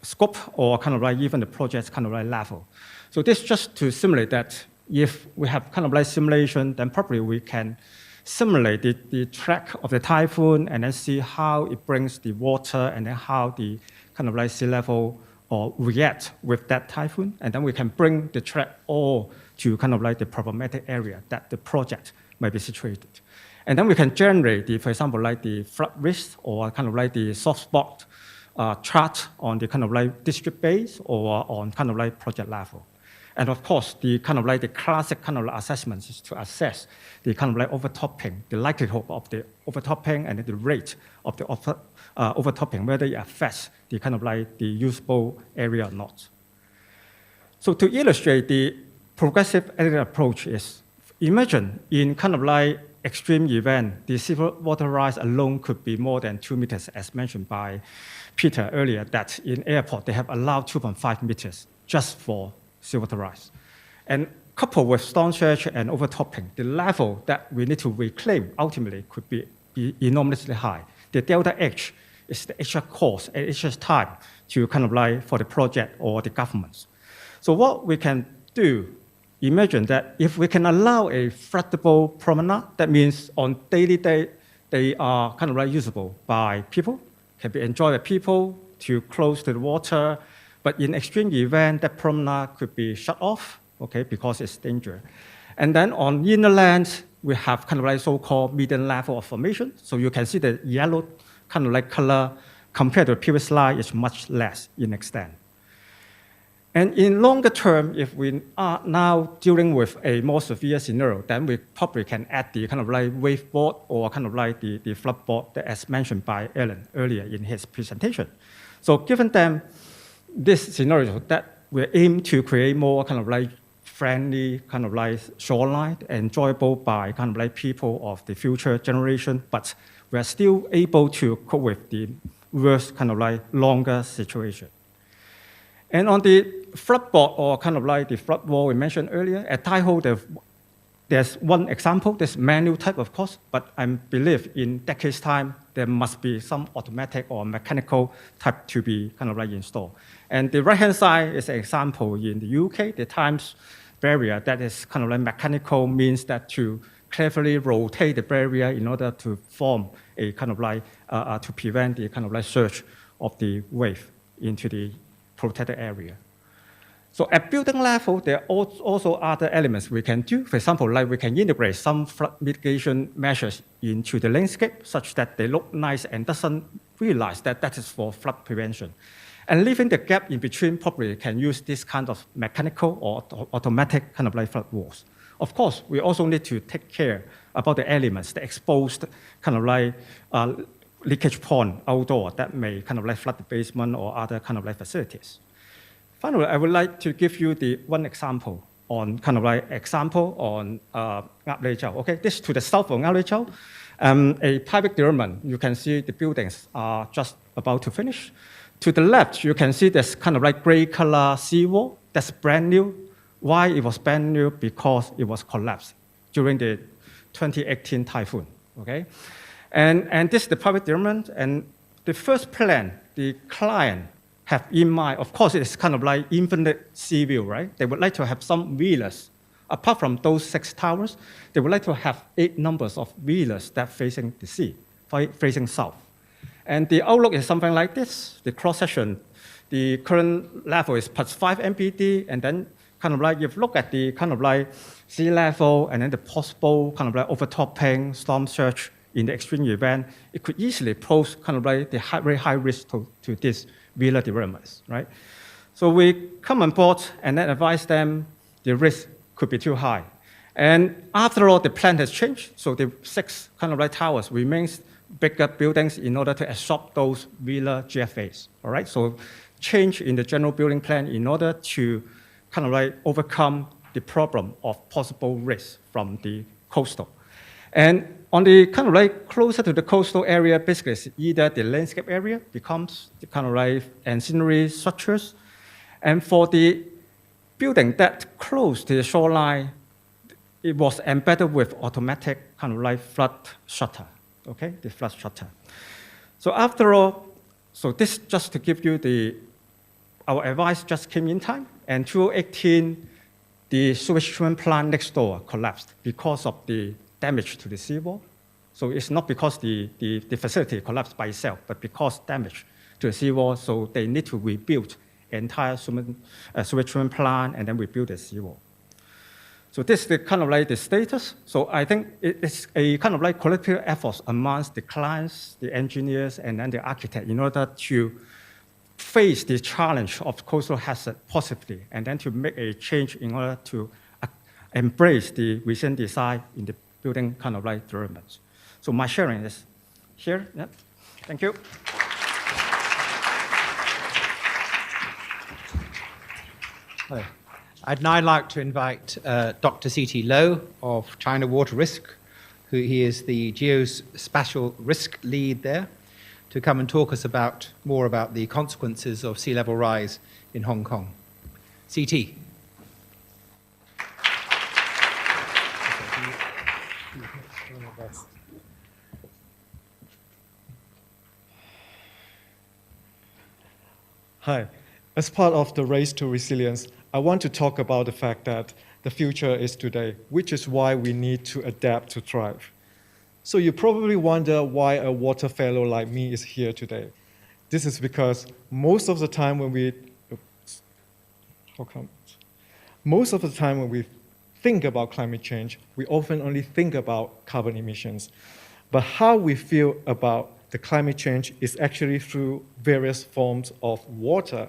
scope, or kind of like even the project's kind of like level. So this just to simulate that if we have kind of like simulation, then probably we can simulate the track of the typhoon and then see how it brings the water and then how the kind of like sea level or react with that typhoon. And then we can bring the track all to kind of like the problematic area that the project might be situated. And then we can generate the, for example, like the flood risk or kind of like the soft spot chart on the kind of like district base or on kind of like project level. And of course, the kind of like the classic kind of assessments is to assess the kind of like overtopping, the likelihood of the overtopping and the rate of the overtopping, whether it affects the kind of like the usable area or not. So to illustrate the progressive editing approach is, imagine in kind of like extreme event, the sea water rise alone could be more than 2 meters, as mentioned by Peter earlier, that in airport they have allowed 2.5 meters just for seawater rise. And coupled with storm surge and overtopping, the level that we need to reclaim ultimately could be enormously high. The delta H is the extra cost and extra time to kind of like for the project or the governments. So what we can do, imagine that if we can allow a floodable promenade, that means on daily day, they are kind of like usable by people, can be enjoyed by people to close to the water. But in extreme event, that promenade could be shut off, okay, because it's dangerous. And then on inner land, we have kind of like so-called median level of formation. So you can see the yellow kind of like color compared to the previous slide is much less in extent. And in longer term, if we are now dealing with a more severe scenario, then we probably can add the kind of like wave board or kind of like the flood board that as mentioned by Alan earlier in his presentation. So given them this scenario that we aim to create more kind of like friendly kind of like shoreline, enjoyable by kind of like people of the future generation, but we are still able to cope with the worst kind of like longer situation. And on the flood board or kind of like the flood wall we mentioned earlier, at Tai Ho, there's one example, this manual type of course, but I believe in decades time, there must be some automatic or mechanical type to be kind of like installed. And the right-hand side is an example in the UK, the Times barrier that is kind of like mechanical means that to cleverly rotate the barrier in order to form a kind of like, to prevent the kind of like surge of the wave into the protected area. So at building level, there are also other elements we can do. For example, like we can integrate some flood mitigation measures into the landscape such that they look nice and doesn't realize that that is for flood prevention. And leaving the gap in between, probably can use this kind of mechanical or automatic kind of like flood walls. Of course, we also need to take care about the elements, the exposed kind of like leakage pond outdoor that may kind of like flood the basement or other kind of like facilities. Finally, I would like to give you the one example on kind of like Ngap Lê Châu. Okay, this to the south of Ngap Lê Châu, a private development. You can see the buildings are just about to finish. To the left, you can see this kind of like gray color seawall that's brand new. Why it was brand new? Because it was collapsed during the 2018 typhoon. Okay, and this is the private development, and the first plan the client have in mind, of course, it's kind of like infinite sea view, right? They would like to have some villas. Apart from those 6 towers, they would like to have 8 numbers of villas that facing the sea, facing south. And the outlook is something like this. The cross-section, the current level is +5 MPD, and then kind of like, if you look at the kind of like sea level and then the possible kind of like overtopping, storm surge in the extreme event, it could easily pose kind of like the very high risk to this villa developments, right? So we come on board and then advise them the risk could be too high. And after all, the plan has changed, so the 6 kind of like towers remains bigger buildings in order to absorb those villa GFAs, all right? So change in the general building plan in order to kind of like overcome the problem of possible risk from the coastal. And on the kind of like closer to the coastal area, basically it's either the landscape area becomes the kind of like ancillary structures. And for the building that close to the shoreline, it was embedded with automatic kind of like flood shutter, okay, the flood shutter. So after all, so this just to give you our advice just came in time, and 2018, the sewage treatment plant next door collapsed because of the damage to the seawall. So it's not because the facility collapsed by itself, but because damage to the seawall, so they need to rebuild entire sewage treatment plant and then rebuild the seawall. So this is the kind of like the status. So I think it's a kind of like collective effort amongst the clients, the engineers, and then the architect in order to face the challenge of coastal hazard positively, and then to make a change in order to embrace the recent design in the building kind of like developments. So my sharing is here. Yep. Thank you. Hi. I'd now like to invite Dr. C.T. Low of China Water Risk, who he is the geospatial risk lead there, to come and talk us more about the consequences of sea level rise in Hong Kong. C.T. Hi. As part of the race to resilience, I want to talk about the fact that the future is today, which is why we need to adapt to thrive. So you probably wonder why a water fellow like me is here today. This is because most of the time when we think about climate change, we often only think about carbon emissions. But how we feel about the climate change is actually through various forms of water,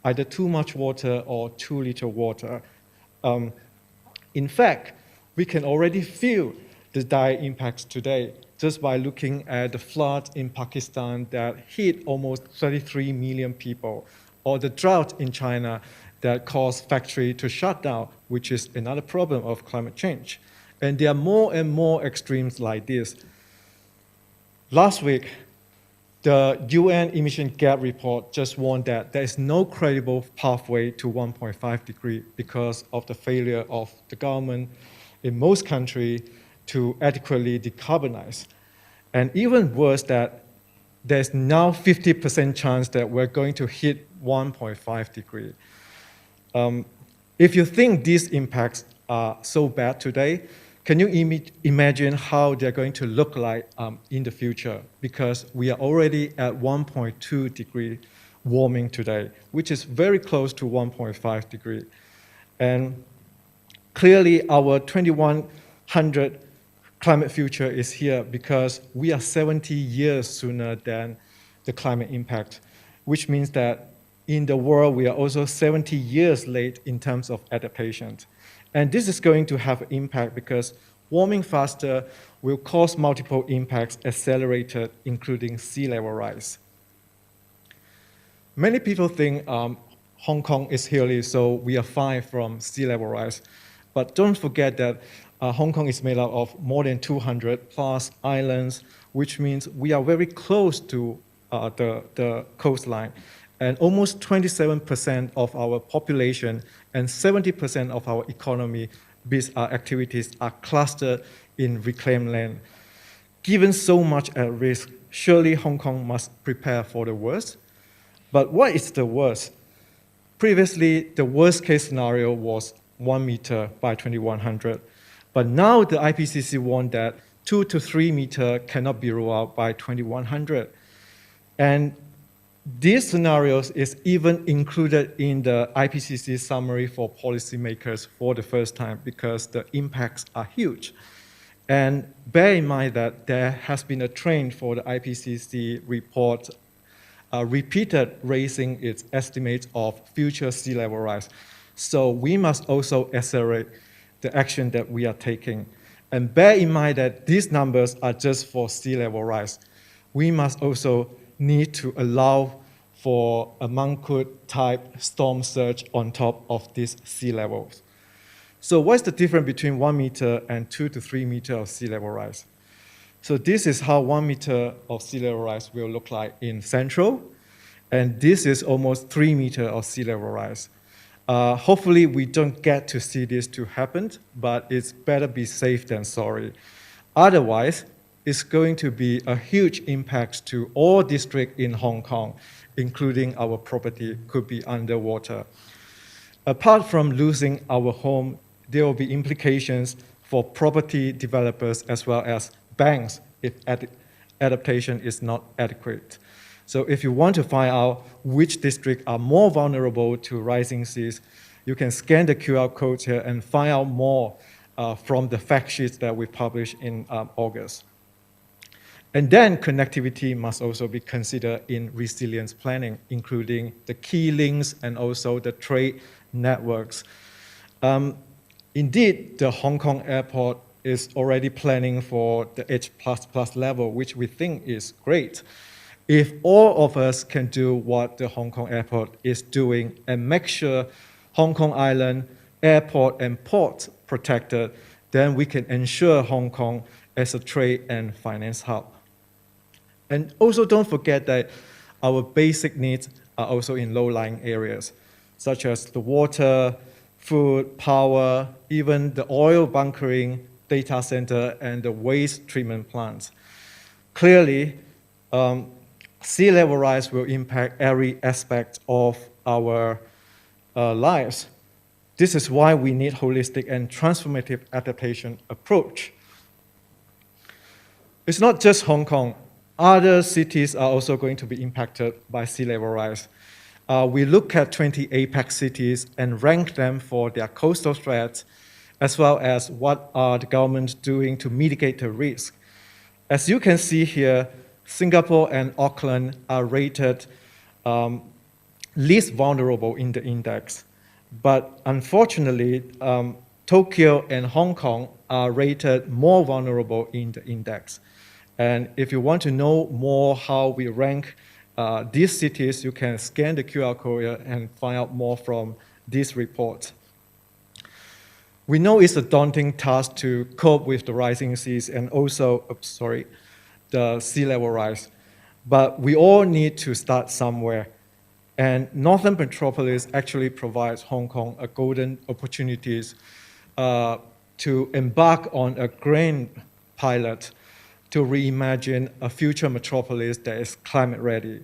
either too much water or too little water. In fact, we can already feel the dire impacts today just by looking at the flood in Pakistan that hit almost 33 million people, or the drought in China that caused factories to shut down, which is another problem of climate change. And there are more and more extremes like this. Last week, the UN emission gap report just warned that there is no credible pathway to 1.5 degrees because of the failure of the government in most countries to adequately decarbonize. And even worse, that there's now 50% chance that we're going to hit 1.5 degrees. If you think these impacts are so bad today, Can you imagine how they're going to look like in the future? Because we are already at 1.2 degree warming today, which is very close to 1.5 degree. And clearly our 2100 climate future is here because we are 70 years sooner than the climate impact, which means that in the world, we are also 70 years late in terms of adaptation. And this is going to have an impact because warming faster will cause multiple impacts accelerated, including sea level rise. Many people think Hong Kong is hilly, so we are fine from sea level rise. But don't forget that Hong Kong is made up of more than 200 plus islands, which means we are very close to the coastline. And almost 27% of our population and 70% of our economy activities are clustered in reclaimed land. Given so much at risk, surely Hong Kong must prepare for the worst. But what is the worst? Previously, the worst case scenario was 1 meter by 2100. But now the IPCC warned that 2 to 3 meter cannot be ruled out by 2100. And these scenarios is even included in the IPCC summary for policymakers for the first time because the impacts are huge. And bear in mind that there has been a trend for the IPCC report repeated raising its estimates of future sea level rise. So we must also accelerate the action that we are taking. And bear in mind that these numbers are just for sea level rise. We must also need to allow for a Mangkhut type storm surge on top of these sea levels. So what's the difference between 1 meter and 2 to 3 meters of sea level rise? So this is how 1 meter of sea level rise will look like in Central, and this is almost 3 meters of sea level rise. Hopefully we don't get to see this to happen, but it's better be safe than sorry. Otherwise, it's going to be a huge impact to all districts in Hong Kong, including our property could be underwater. Apart from losing our home, there will be implications for property developers as well as banks if adaptation is not adequate. So if you want to find out which districts are more vulnerable to rising seas, you can scan the QR code here and find out more from the fact sheets that we published in August. And then connectivity must also be considered in resilience planning, including the key links and also the trade networks. Indeed, the Hong Kong airport is already planning for the H++ level, which we think is great. If all of us can do what the Hong Kong airport is doing and make sure Hong Kong Island airport and port protected, then we can ensure Hong Kong as a trade and finance hub. And also don't forget that our basic needs are also in low-lying areas, such as the water, food, power, even the oil bunkering, data center, and the waste treatment plants. Clearly, sea level rise will impact every aspect of our lives. This is why we need holistic and transformative adaptation approach. It's not just Hong Kong. Other cities are also going to be impacted by sea level rise. We look at 20 APEC cities and rank them for their coastal threats, as well as what are the governments doing to mitigate the risk. As you can see here, Singapore and Auckland are rated least vulnerable in the index. But unfortunately, Tokyo and Hong Kong are rated more vulnerable in the index. And if you want to know more how we rank these cities, you can scan the QR code and find out more from this report. We know it's a daunting task to cope with the rising seas and also, the sea level rise. But we all need to start somewhere. And Northern Metropolis actually provides Hong Kong a golden opportunities to embark on a grand pilot to reimagine a future metropolis that is climate ready.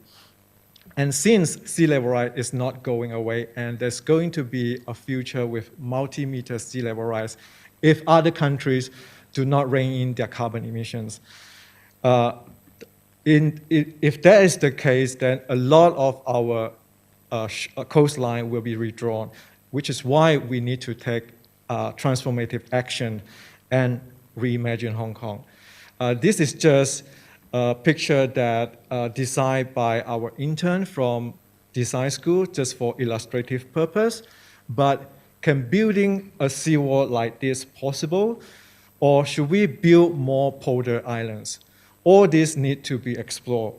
And since sea level rise is not going away, and there's going to be a future with multi-meter sea level rise if other countries do not rein in their carbon emissions. If that is the case, then a lot of our coastline will be redrawn, which is why we need to take transformative action and reimagine Hong Kong. This is just a picture that designed by our intern from design school just for illustrative purpose, but can building a seawall like this possible, or should we build more polder islands? All this need to be explored.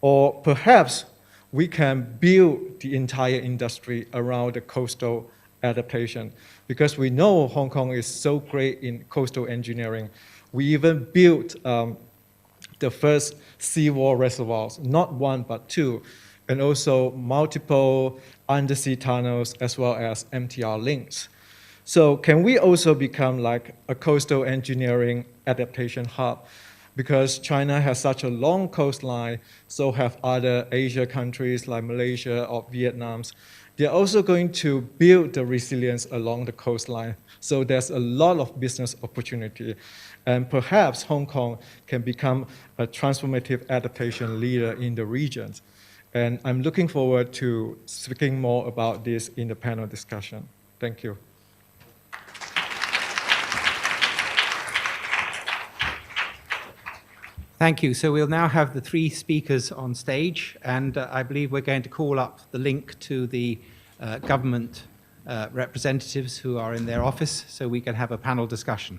Or perhaps we can build the entire industry around the coastal adaptation, because we know Hong Kong is so great in coastal engineering. We even built the first seawall reservoirs, not one, but two, and also multiple undersea tunnels as well as MTR links. So can we also become like a coastal engineering adaptation hub? Because China has such a long coastline, so have other Asia countries like Malaysia or Vietnam. They're also going to build the resilience along the coastline. So there's a lot of business opportunity. And perhaps Hong Kong can become a transformative adaptation leader in the region. And I'm looking forward to speaking more about this in the panel discussion. Thank you. Thank you. So we'll now have the three speakers on stage, and I believe we're going to call up the link to the government representatives who are in their office so we can have a panel discussion.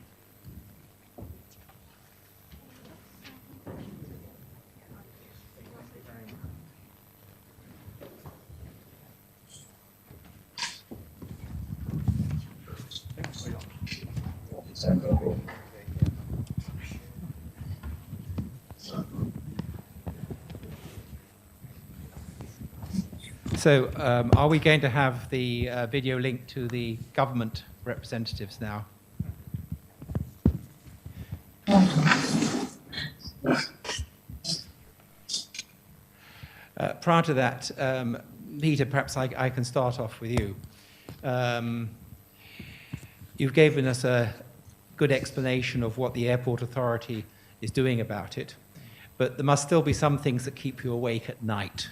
So are we going to have the video link to the government representatives now? Prior to that, Peter, perhaps I can start off with you. You've given us a good explanation of what the airport authority is doing about it, but there must still be some things that keep you awake at night.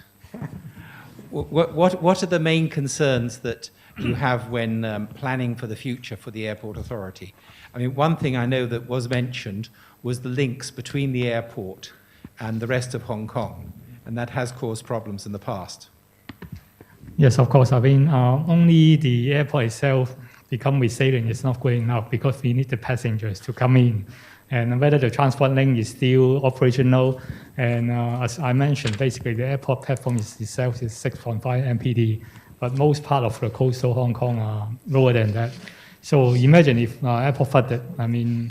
What are the main concerns that you have when planning for the future for the airport authority? I mean, one thing I know that was mentioned was the links between the airport and the rest of Hong Kong, and that has caused problems in the past. Yes, of course. I mean, only the airport itself become resilient is not good enough because we need the passengers to come in. And whether the transport link is still operational, and as I mentioned, basically the airport platform itself is 6.5 MPD, but most part of the coastal Hong Kong are lower than that. So imagine if airport flooded, I mean,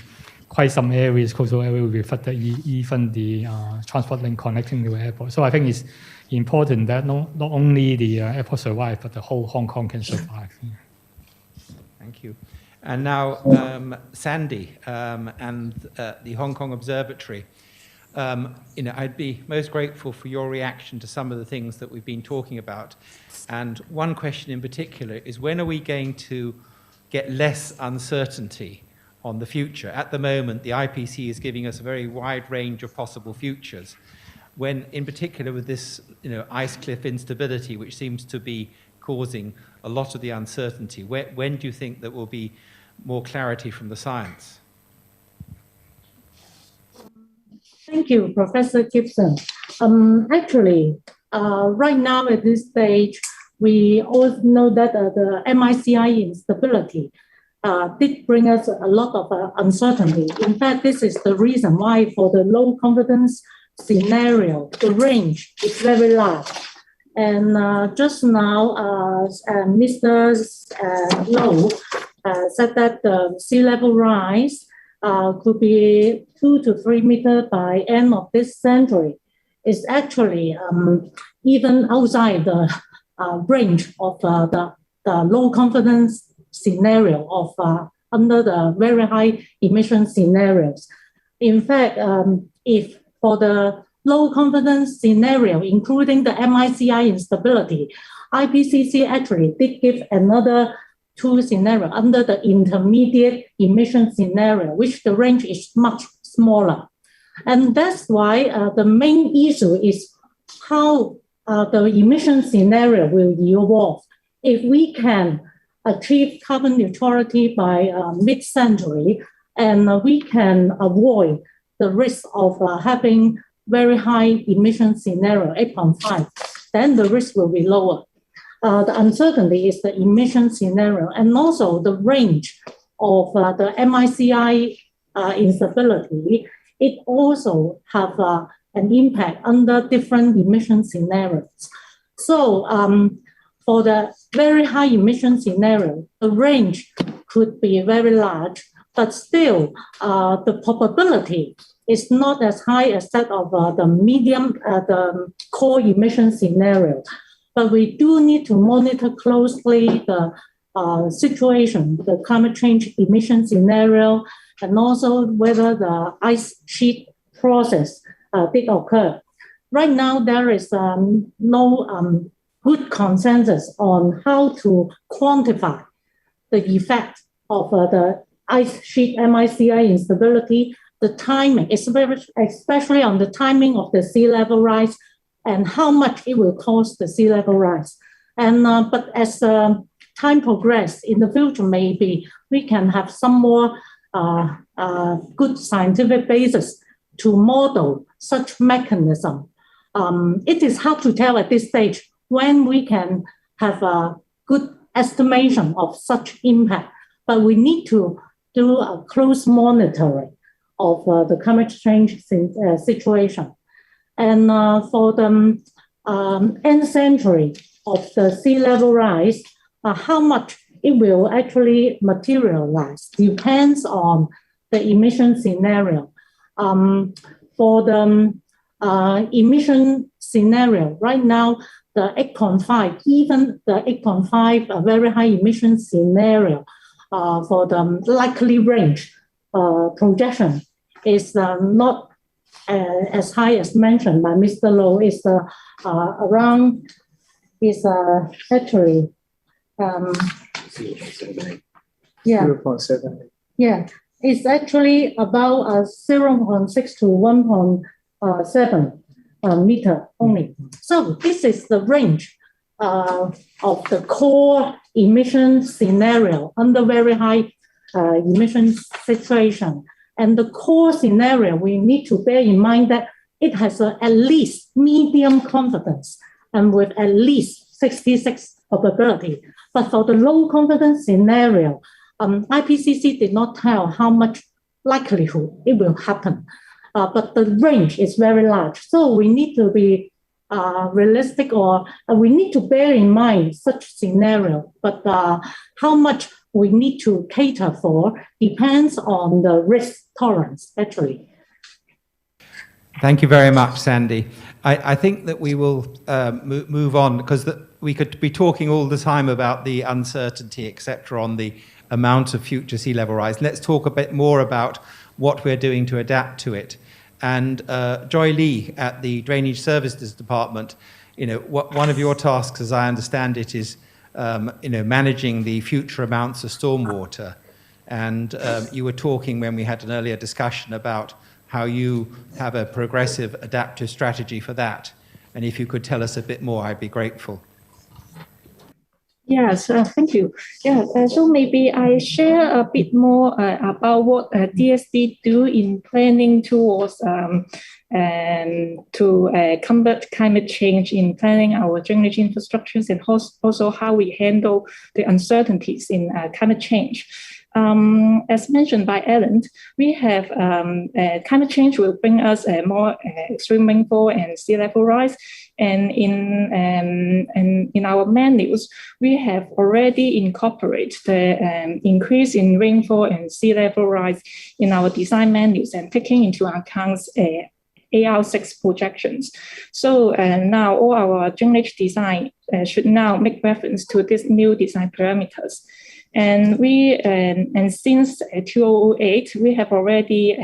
quite some areas, coastal area will be flooded, even the transport link connecting to the airport. So I think it's important that not only the airport survive, but the whole Hong Kong can survive. Thank you. And now, Sandy and the Hong Kong Observatory. I'd be most grateful for your reaction to some of the things that we've been talking about. And one question in particular is, when are we going to get less uncertainty on the future? At the moment, the IPCC is giving us a very wide range of possible futures. When, in particular, with this ice cliff instability, which seems to be causing a lot of the uncertainty, when do you think there will be more clarity from the science? Thank you, Professor Gibson. Actually, right now at this stage, we all know that the MICI instability did bring us a lot of uncertainty. In fact, this is the reason why for the low confidence scenario, the range is very large. And just now, Mr. Low said that the sea level rise could be 2 to 3 meters by end of this century. It's actually even outside the range of the low confidence scenario of under the very high emission scenarios. In fact, if for the low confidence scenario, including the MICI instability, IPCC actually did give another two scenarios under the intermediate emission scenario, which the range is much smaller. And that's why the main issue is how the emission scenario will evolve. If we can achieve carbon neutrality by mid-century, and we can avoid the risk of having very high emission scenario, 8.5, then the risk will be lower. The uncertainty is the emission scenario and also the range of the MICI instability. It also have an impact under different emission scenarios. So for the very high emission scenario, the range could be very large, but still the probability is not as high as that of the medium, the core emission scenario. But we do need to monitor closely the situation, the climate change emission scenario, and also whether the ice sheet process did occur. Right now, there is no good consensus on how to quantify the effect of the ice sheet MICI instability, the timing, especially on the timing of the sea level rise, and how much it will cost the sea level rise. And but as time progresses in the future, maybe we can have some more good scientific basis to model such mechanism. It is hard to tell at this stage when we can have a good estimation of such impact, but we need to do a close monitoring of the climate change situation. And for the end century of the sea level rise, how much it will actually materialize depends on the emission scenario. For the emission scenario, right now, the 8.5, even the 8.5, a very high emission scenario for the likely range projection is not as high as mentioned by Mr. Low. Is around, is actually, yeah. 0.7. Yeah, it's actually about 0.6 to 1.7 meter only. So this is the range of the core emission scenario under very high emission situation. And the core scenario, we need to bear in mind that it has at least medium confidence and with at least 66 probability. But for the low confidence scenario, IPCC did not tell how much likelihood it will happen, but the range is very large. So we need to be realistic, or we need to bear in mind such scenario, but how much we need to cater for depends on the risk tolerance, actually. Thank you very much, Sandy. I think that we will move on, because we could be talking all the time about the uncertainty, etc., on the amount of future sea level rise. Let's talk a bit more about what we're doing to adapt to it. And Joy Lee at the Drainage Services Department, one of your tasks, as I understand it, is managing the future amounts of stormwater. And you were talking when we had an earlier discussion about how you have a progressive adaptive strategy for that. And if you could tell us a bit more, I'd be grateful. Yes, thank you. Yeah, so maybe I share a bit more about what DSD do in planning towards to combat climate change in planning our drainage infrastructures, and also how we handle the uncertainties in climate change. As mentioned by Ellen, we have climate change will bring us more extreme rainfall and sea level rise. And in our menus, we have already incorporated the increase in rainfall and sea level rise in our design menus and taking into account AR6 projections. So now all our drainage design should now make reference to these new design parameters. And since 2008, we have already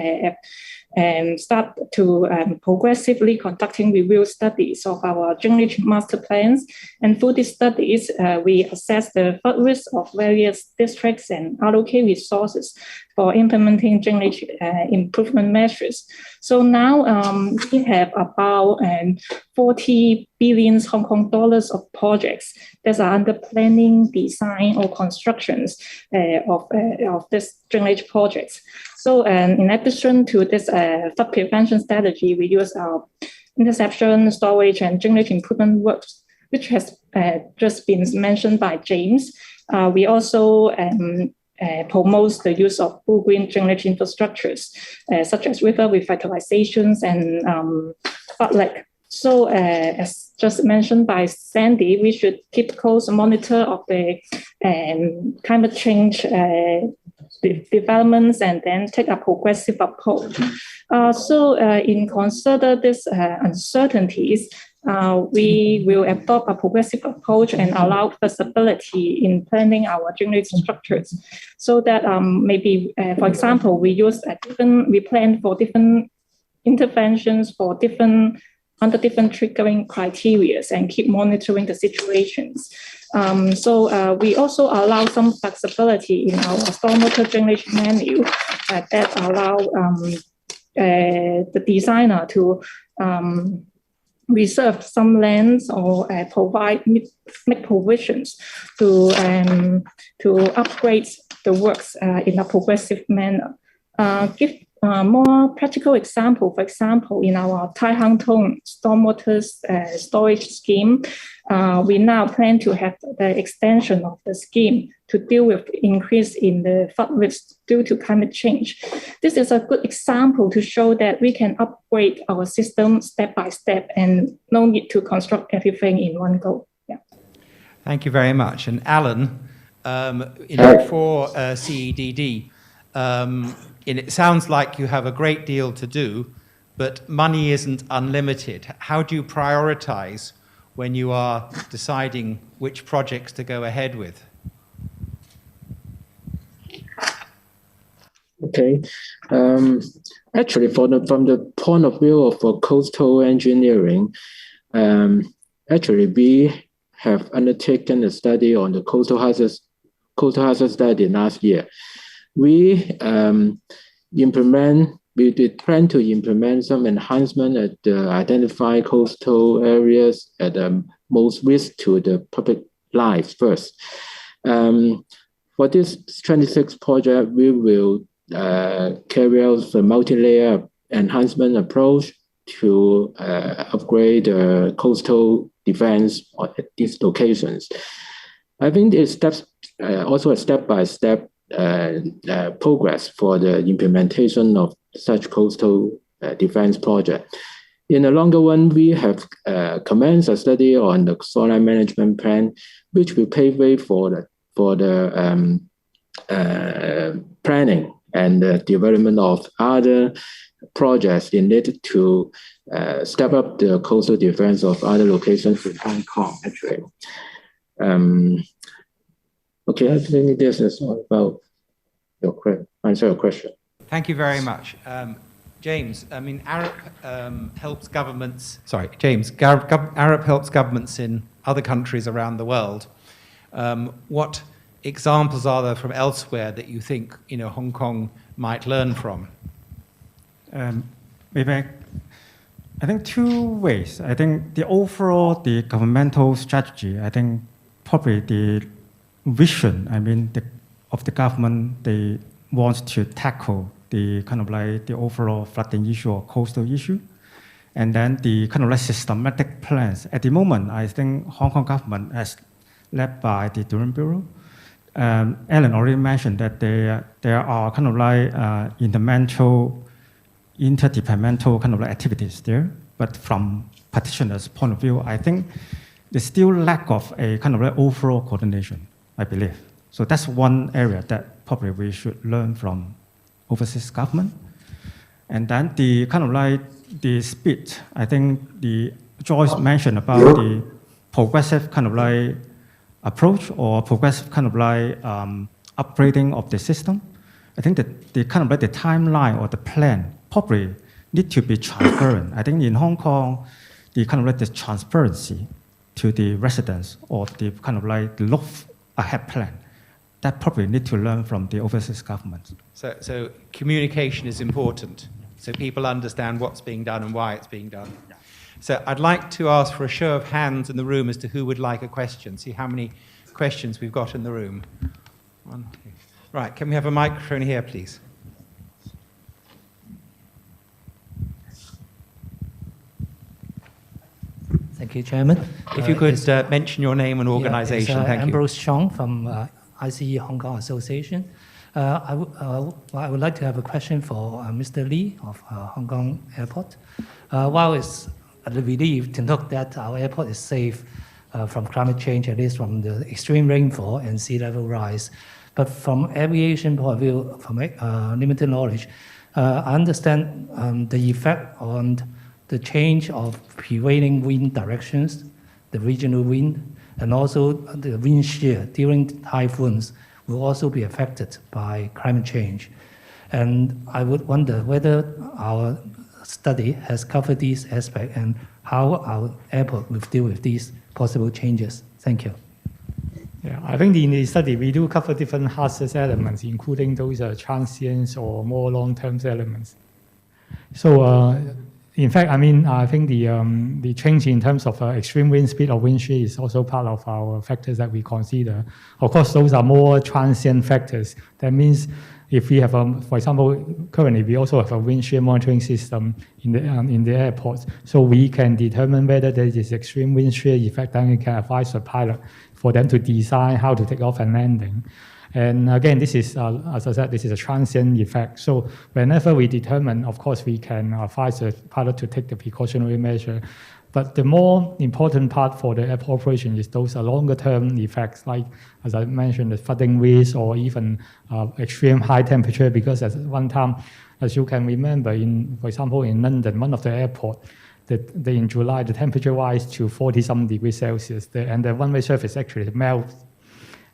and start to progressively conducting review studies of our drainage master plans. And through these studies, we assess the flood risk of various districts and allocate resources for implementing drainage improvement measures. So now we have about 40 billion Hong Kong dollars of projects that are under planning, design, or constructions of this drainage projects. So in addition to this flood prevention strategy, we use our interception, storage, and drainage improvement works, which has just been mentioned by James. We also promotes the use of blue-green drainage infrastructures, such as river revitalizations and floodlit. So as just mentioned by Sandy, we should keep close monitor of the climate change developments and then take a progressive approach. In consider these uncertainties, we will adopt a progressive approach and allow flexibility in planning our drainage structures, so that maybe, for example, we plan for different interventions for under different triggering criteria and keep monitoring the situations. We also allow some flexibility in our stormwater drainage manual that allow the designer to reserve some lands or make provisions to upgrade the works in a progressive manner. Give more practical example, for example, in our Tai Hang Tong stormwater storage scheme, we now plan to have the extension of the scheme to deal with increase in the flood risk due to climate change. This is a good example to show that we can upgrade our system step by step and no need to construct everything in one go. Yeah. Thank you very much. And Alan, for CEDD, it sounds like you have a great deal to do, but money isn't unlimited. How do you prioritize when you are deciding which projects to go ahead with? Okay. Actually, from the point of view of coastal engineering, actually we have undertaken a study on the coastal hazard study last year. We did plan to implement some enhancement at the identified coastal areas at the most risk to the public life first. For this 26 project, we will carry out the multi-layer enhancement approach to upgrade the coastal defense at these locations. I think it's also a step-by-step progress for the implementation of such coastal defense project. In the longer one, we have commenced a study on the shoreline management plan, which will pave way for the planning and the development of other projects related to step up the coastal defense of other locations in Hong Kong, actually. Okay, I think this is all about answer your question. Thank you very much. James, I mean, ARUP helps governments, sorry, James, ARUP helps governments in other countries around the world. What examples are there from elsewhere that you think, Hong Kong might learn from? Maybe I think two ways. I think the governmental strategy, I think probably the vision, of the government, they want to tackle the the overall flooding issue or coastal issue. And then the systematic plans. At the moment, I think Hong Kong government, as led by the Tourism Bureau, Alan already mentioned that there are interdepartmental activities there. But from practitioners' point of view, I think there's still lack of a overall coordination, I believe. So that's one area that probably we should learn from overseas government. And then the the speed, I think the Joyce mentioned about the progressive approach or progressive upgrading of the system. I think that the the timeline or the plan, probably need to be transparent. I think in Hong Kong, the kind of like the transparency to the residents or the kind of like the look ahead plan, that probably need to learn from the overseas government. So communication is important, so people understand what's being done and why it's being done. Yeah. So I'd like to ask for a show of hands in the room as to who would like a question. See how many questions we've got in the room. One, two. Right, can we have a microphone here, please? Thank you, Chairman. If you could mention your name and organization. Yeah, Thank you. Ambrose Chong from ICE Hong Kong Association. I would like to have a question for Mr. Lee of Hong Kong Airport. While it's a relief to note that our airport is safe from climate change, at least from the extreme rainfall and sea level rise, but from aviation point of view, from limited knowledge, I understand the effect on the change of prevailing wind directions, the regional wind, and also the wind shear during typhoons will also be affected by climate change. And I would wonder whether our study has covered these aspects and how our airport will deal with these possible changes. Thank you. Yeah, I think in the study we do cover different hazardous elements, including those transient or more long-term elements. So, in fact, I think the change in terms of extreme wind speed or wind shear is also part of our factors that we consider. Of course, those are more transient factors. That means if we have, for example, currently we also have a wind shear monitoring system in the airports, so we can determine whether there is extreme wind shear effect, then we can advise the pilot for them to design how to take off and landing. And again, this is, as I said, this is a transient effect. So whenever we determine, of course, we can advise the pilot to take the precautionary measure. But the more important part for the airport operation is those longer-term effects, like, as I mentioned, the flooding risk or even extreme high temperature, because at one time, as you can remember, for example, in London, one of the airports, in July, the temperature rise to 40-some degrees Celsius, and the runway surface actually melts.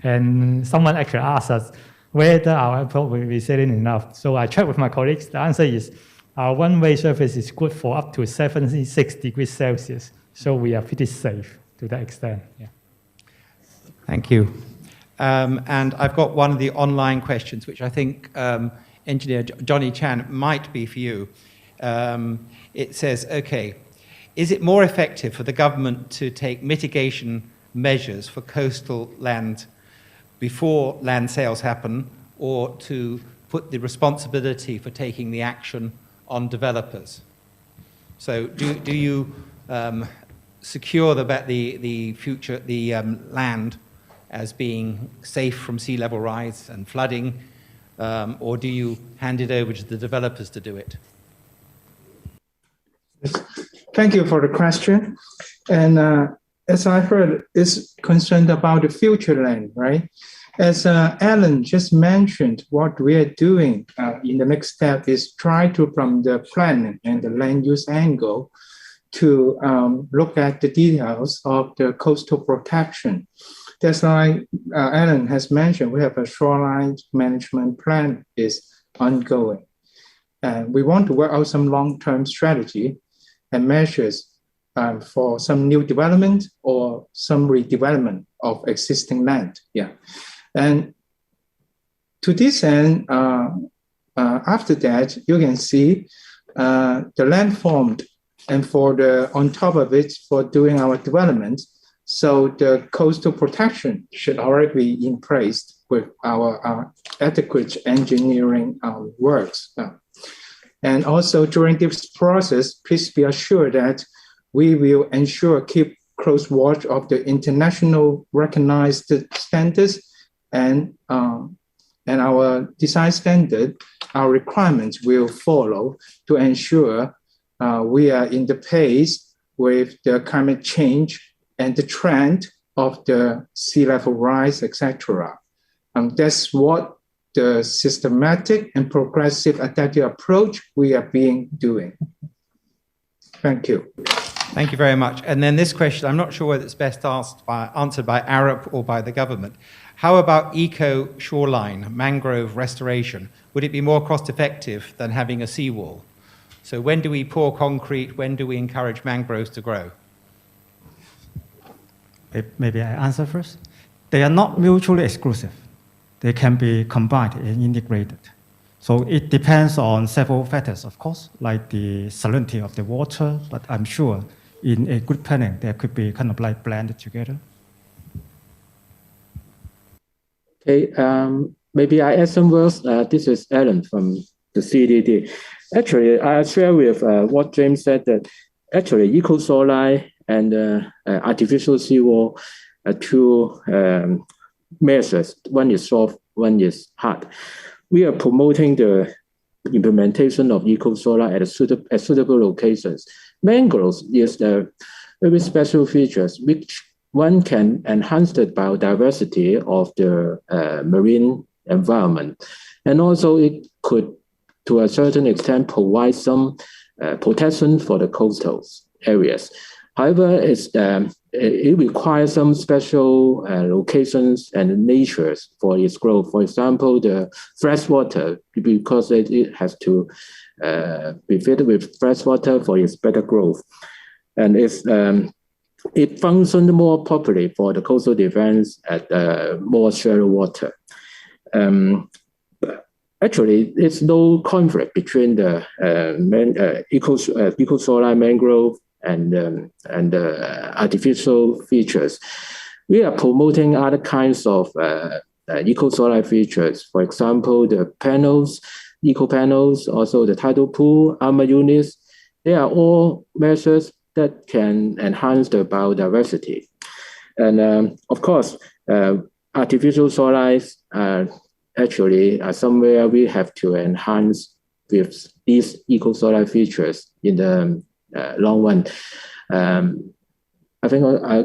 And someone actually asked us whether our airport will be resilient enough. So I checked with my colleagues. The answer is our one-way surface is good for up to 76 degrees Celsius. So we are pretty safe to that extent. Yeah. Thank you. And I've got one of the online questions, which I think Engineer Johnny Chan might be for you. It says, okay, is it more effective for the government to take mitigation measures for coastal land before land sales happen, or to put the responsibility for taking the action on developers? So do you secure the future, land as being safe from sea level rise and flooding, or do you hand it over to the developers to do it? Thank you for the question. And as I heard, it's concerned about the future land, right? As Alan just mentioned, what we are doing in the next step is try to, from the planning and the land use angle, to look at the details of the coastal protection. That's why Alan has mentioned we have a shoreline management plan is ongoing. And we want to work out some long-term strategy and measures for some new development or some redevelopment of existing land. Yeah. And to this end, after that, you can see the land formed and on top of it for doing our development. So the coastal protection should already be in place with our adequate engineering works. And also during this process, please be assured that we will keep close watch of the international recognized standards and our design standard. Our requirements will follow to ensure we are in the pace with the climate change and the trend of the sea level rise, etc. That's what the systematic and progressive adaptive approach we are doing. Thank you. Thank you very much. And then this question, I'm not sure whether it's best answered by Arup or by the government. How about eco shoreline, mangrove restoration? Would it be more cost effective than having a seawall? So when do we pour concrete? When do we encourage mangroves to grow? Maybe I answer first. They are not mutually exclusive. They can be combined and integrated. So it depends on several factors, of course, like the salinity of the water, but I'm sure in a good planning, there could be kind of like blended together. Okay, maybe I add some words. This is Alan from the CDD. Actually, I share with what James said that actually eco-solar and artificial seawall are two measures. One is soft, one is hard. We are promoting the implementation of eco-solar at suitable locations. Mangroves is a very special features which one can enhance the biodiversity of the marine environment. And also it could, to a certain extent, provide some protection for the coastal areas. However, it requires some special locations and natures for its growth. For example, the freshwater, because it has to be filled with freshwater for its better growth. And it functions more properly for the coastal defense at more shallow water. Actually, there's no conflict between the eco-solar mangrove and artificial features. We are promoting other kinds of eco-solar features. For example, the panels, eco-panels, also the tidal pool, armor units. They are all measures that can enhance the biodiversity. And of course, artificial solars actually are somewhere we have to enhance with these eco-solar features in the long run. I think I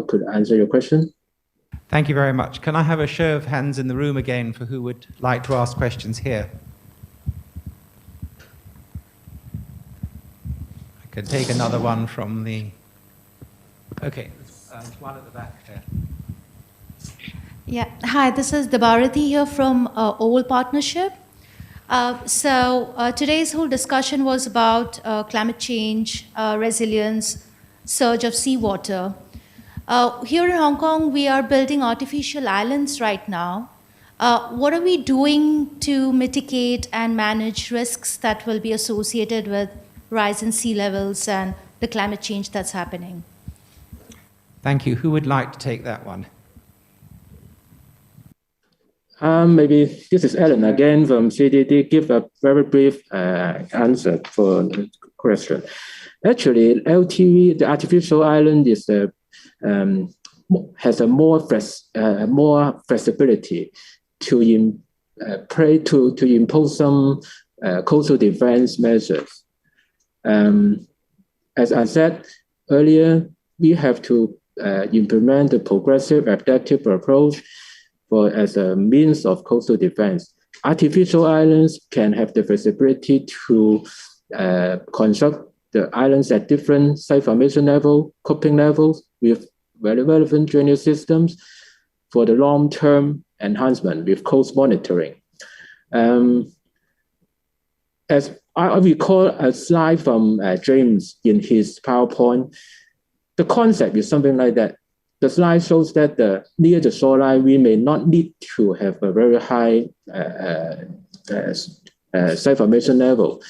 could answer your question. Thank you very much. Can I have a show of hands in the room again for who would like to ask questions here? I can take another one from the... Okay, one at the back there. Yeah, hi, this is Dabarati here from Oval Partnership. Today's whole discussion was about climate change, resilience, surge of seawater. Here in Hong Kong, we are building artificial islands right now. What are we doing to mitigate and manage risks that will be associated with rise in sea levels and the climate change that's happening? Thank you. Who would like to take that one? Maybe this is Alan again from CDD. Give a very brief answer for the question. Actually, LTV, the artificial island, is has a more flexibility to impose some coastal defense measures. As I said earlier, we have to implement the progressive adaptive approach as a means of coastal defense. Artificial islands can have the flexibility to construct the islands at different site formation level, coping levels with very relevant drainage systems for the long-term enhancement with coast monitoring. As I recall a slide from James in his PowerPoint, the concept is something like that. The slide shows that near the shoreline, we may not need to have a very high site formation level.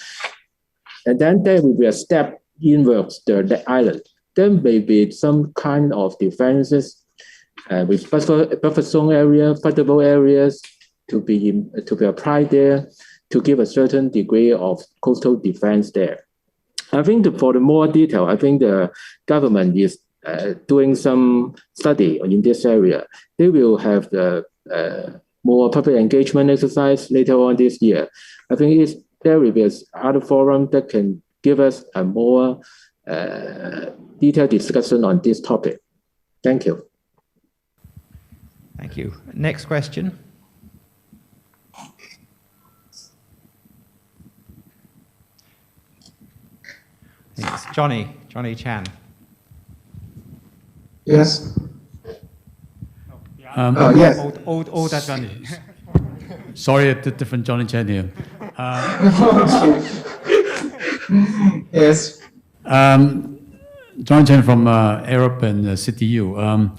And then there will be a step inwards the island. There may be some kind of defenses with buffer zone area, floodable areas to be applied there to give a certain degree of coastal defense there. I think for the more detail, I think the government is doing some study in this area. They will have the more public engagement exercise later on this year. I think there will be other forum that can give us a more detailed discussion on this topic. Thank you. Thank you. Next question. It's Johnny Chan. Yes. Yes. Old that Johnny. Sorry, a different Johnny Chan here. Yes. John Chen from Europe and CTU.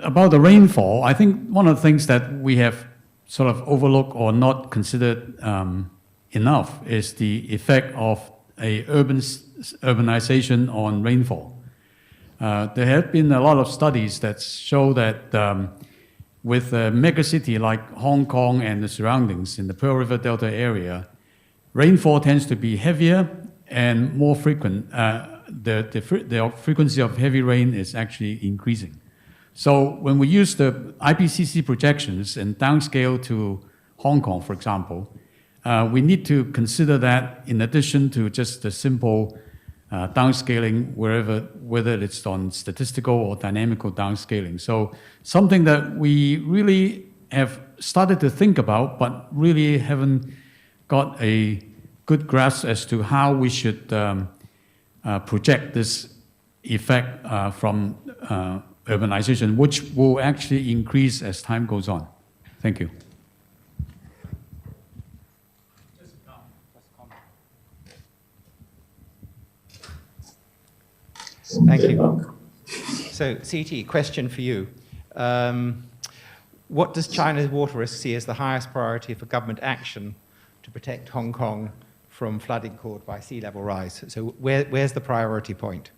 About the rainfall, I think one of the things that we have sort of overlooked or not considered enough is the effect of urbanization on rainfall. There have been a lot of studies that show that with a megacity like Hong Kong and the surroundings in the Pearl River Delta area, rainfall tends to be heavier and more frequent. The frequency of heavy rain is actually increasing. So when we use the IPCC projections and downscale to Hong Kong, for example, we need to consider that in addition to just the simple downscaling, whether it's on statistical or dynamical downscaling. So something that we really have started to think about, but really haven't got a good grasp as to how we should project this effect from urbanization, which will actually increase as time goes on. Thank you. Thank you. So, CT, question for you. What does China's water risk see as the highest priority for government action to protect Hong Kong from flooding caused by sea level rise? So where's the priority point?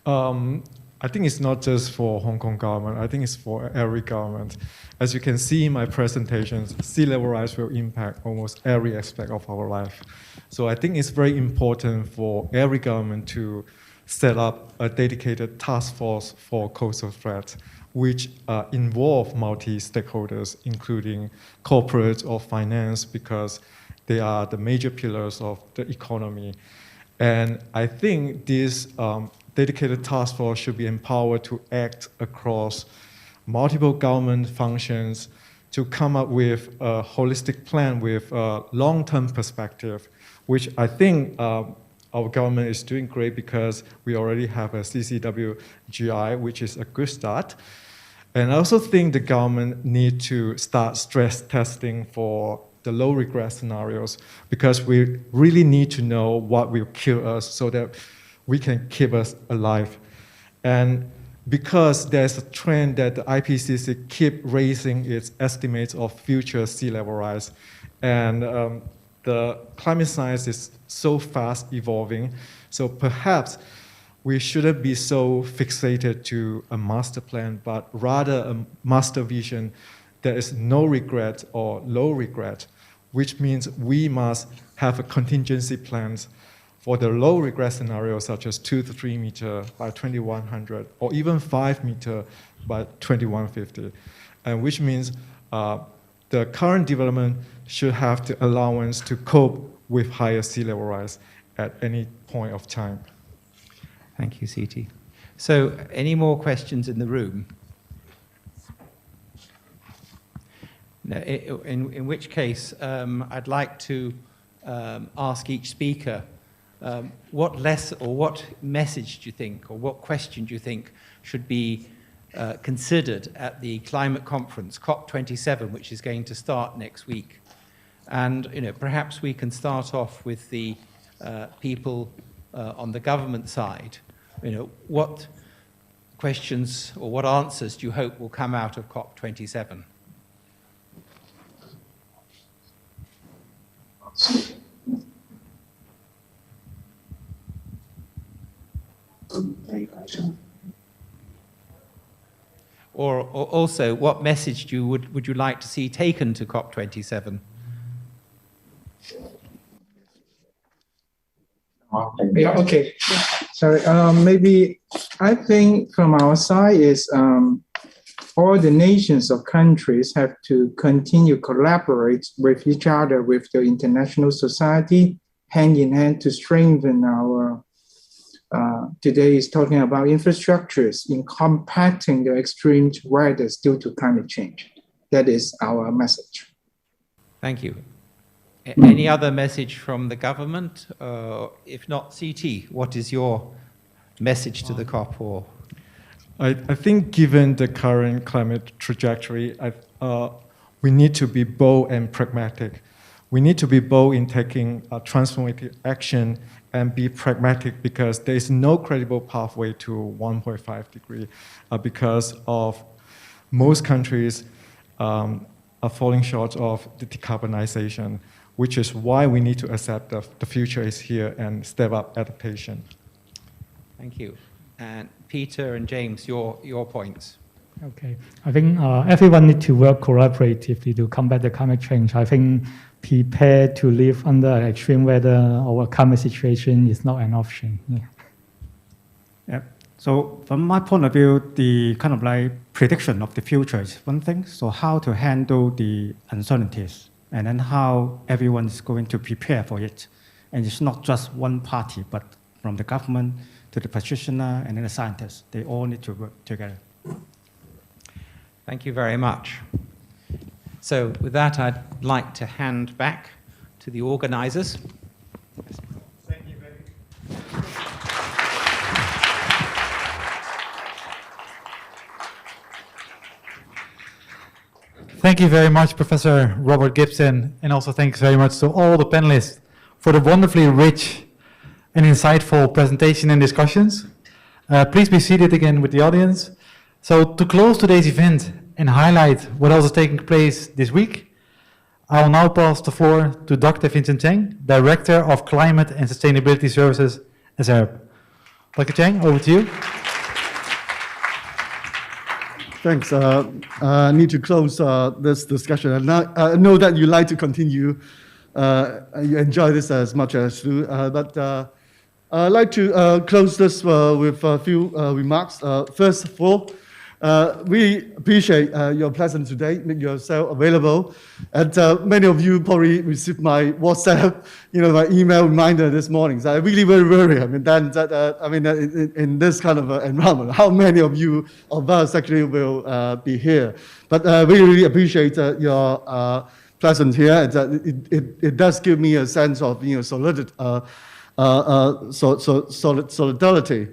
I think it's not just for Hong Kong government. I think it's for every government. As you can see in my presentations, sea level rise will impact almost every aspect of our life. So I think it's very important for every government to set up a dedicated task force for coastal threats, which involve multi-stakeholders, including corporate or finance, because they are the major pillars of the economy. And I think this dedicated task force should be empowered to act across multiple government functions to come up with a holistic plan with a long-term perspective, which I think our government is doing great because we already have a WGII, which is a good start. And I also think the government need to start stress testing for the low regret scenarios, because we really need to know what will kill us so that we can keep us alive. And because there's a trend that the IPCC keep raising its estimates of future sea level rise, and the climate science is so fast evolving, so perhaps we shouldn't be so fixated to a master plan, but rather a master vision that is no regret or low regret, which means we must have a contingency plans for the low regret scenarios, such as 2 to 3 meter by 2100, or even 5 meter by 2150, and which means the current development should have the allowance to cope with higher sea level rise at any point of time. Thank you, CT. So, any more questions in the room? No, in which case, I'd like to ask each speaker what message do you think, or what question do you think should be considered at the climate conference, COP27, which is going to start next week? And perhaps we can start off with the people on the government side. What questions or what answers do you hope will come out of COP27? Or also, what message would you like to see taken to COP27? Yeah, okay. Sorry, maybe I think from our side is all the nations or countries have to continue collaborate with each other, with the international society, hand in hand to strengthen our, today is talking about infrastructures in combating the extreme weather due to climate change. That is our message. Thank you. Any other message from the government? If not, CT, what is your message to the COP? Or I think given the current climate trajectory, we need to be bold and pragmatic. We need to be bold in taking transformative action and be pragmatic, because there is no credible pathway to 1.5 degree because of most countries are falling short of the decarbonization, which is why we need to accept that the future is here and step up adaptation. Thank you. And Peter and James, your points. Okay, I think everyone needs to work collaboratively to combat the climate change. I think prepared to live under extreme weather or a climate situation is not an option. Yeah. So from my point of view, the kind of like prediction of the future is one thing. So how to handle the uncertainties, and then how everyone is going to prepare for it. And it's not just one party, but from the government to the practitioner and then the scientists. They all need to work together. Thank you very much. So with that, I'd like to hand back to the organizers. Thank you very much. Thank you very much, Professor Robert Gibson, and also thanks very much to all the panelists for the wonderfully rich and insightful presentation and discussions. Please be seated again with the audience. So to close today's event and highlight what else is taking place this week, I will now pass the floor to Dr. Vincent Cheng, Director of Climate and Sustainability Services at SARB. Dr. Cheng, over to you. Thanks. I need to close this discussion. And I know that you like to continue. You enjoy this as much as I do. But I'd like to close this with a few remarks. First of all, we appreciate your presence today, make yourself available. And many of you probably received my WhatsApp, my email reminder this morning. So I really very worried. In this kind of environment, how many of us actually will be here? But we really appreciate your presence here. It does give me a sense of solidarity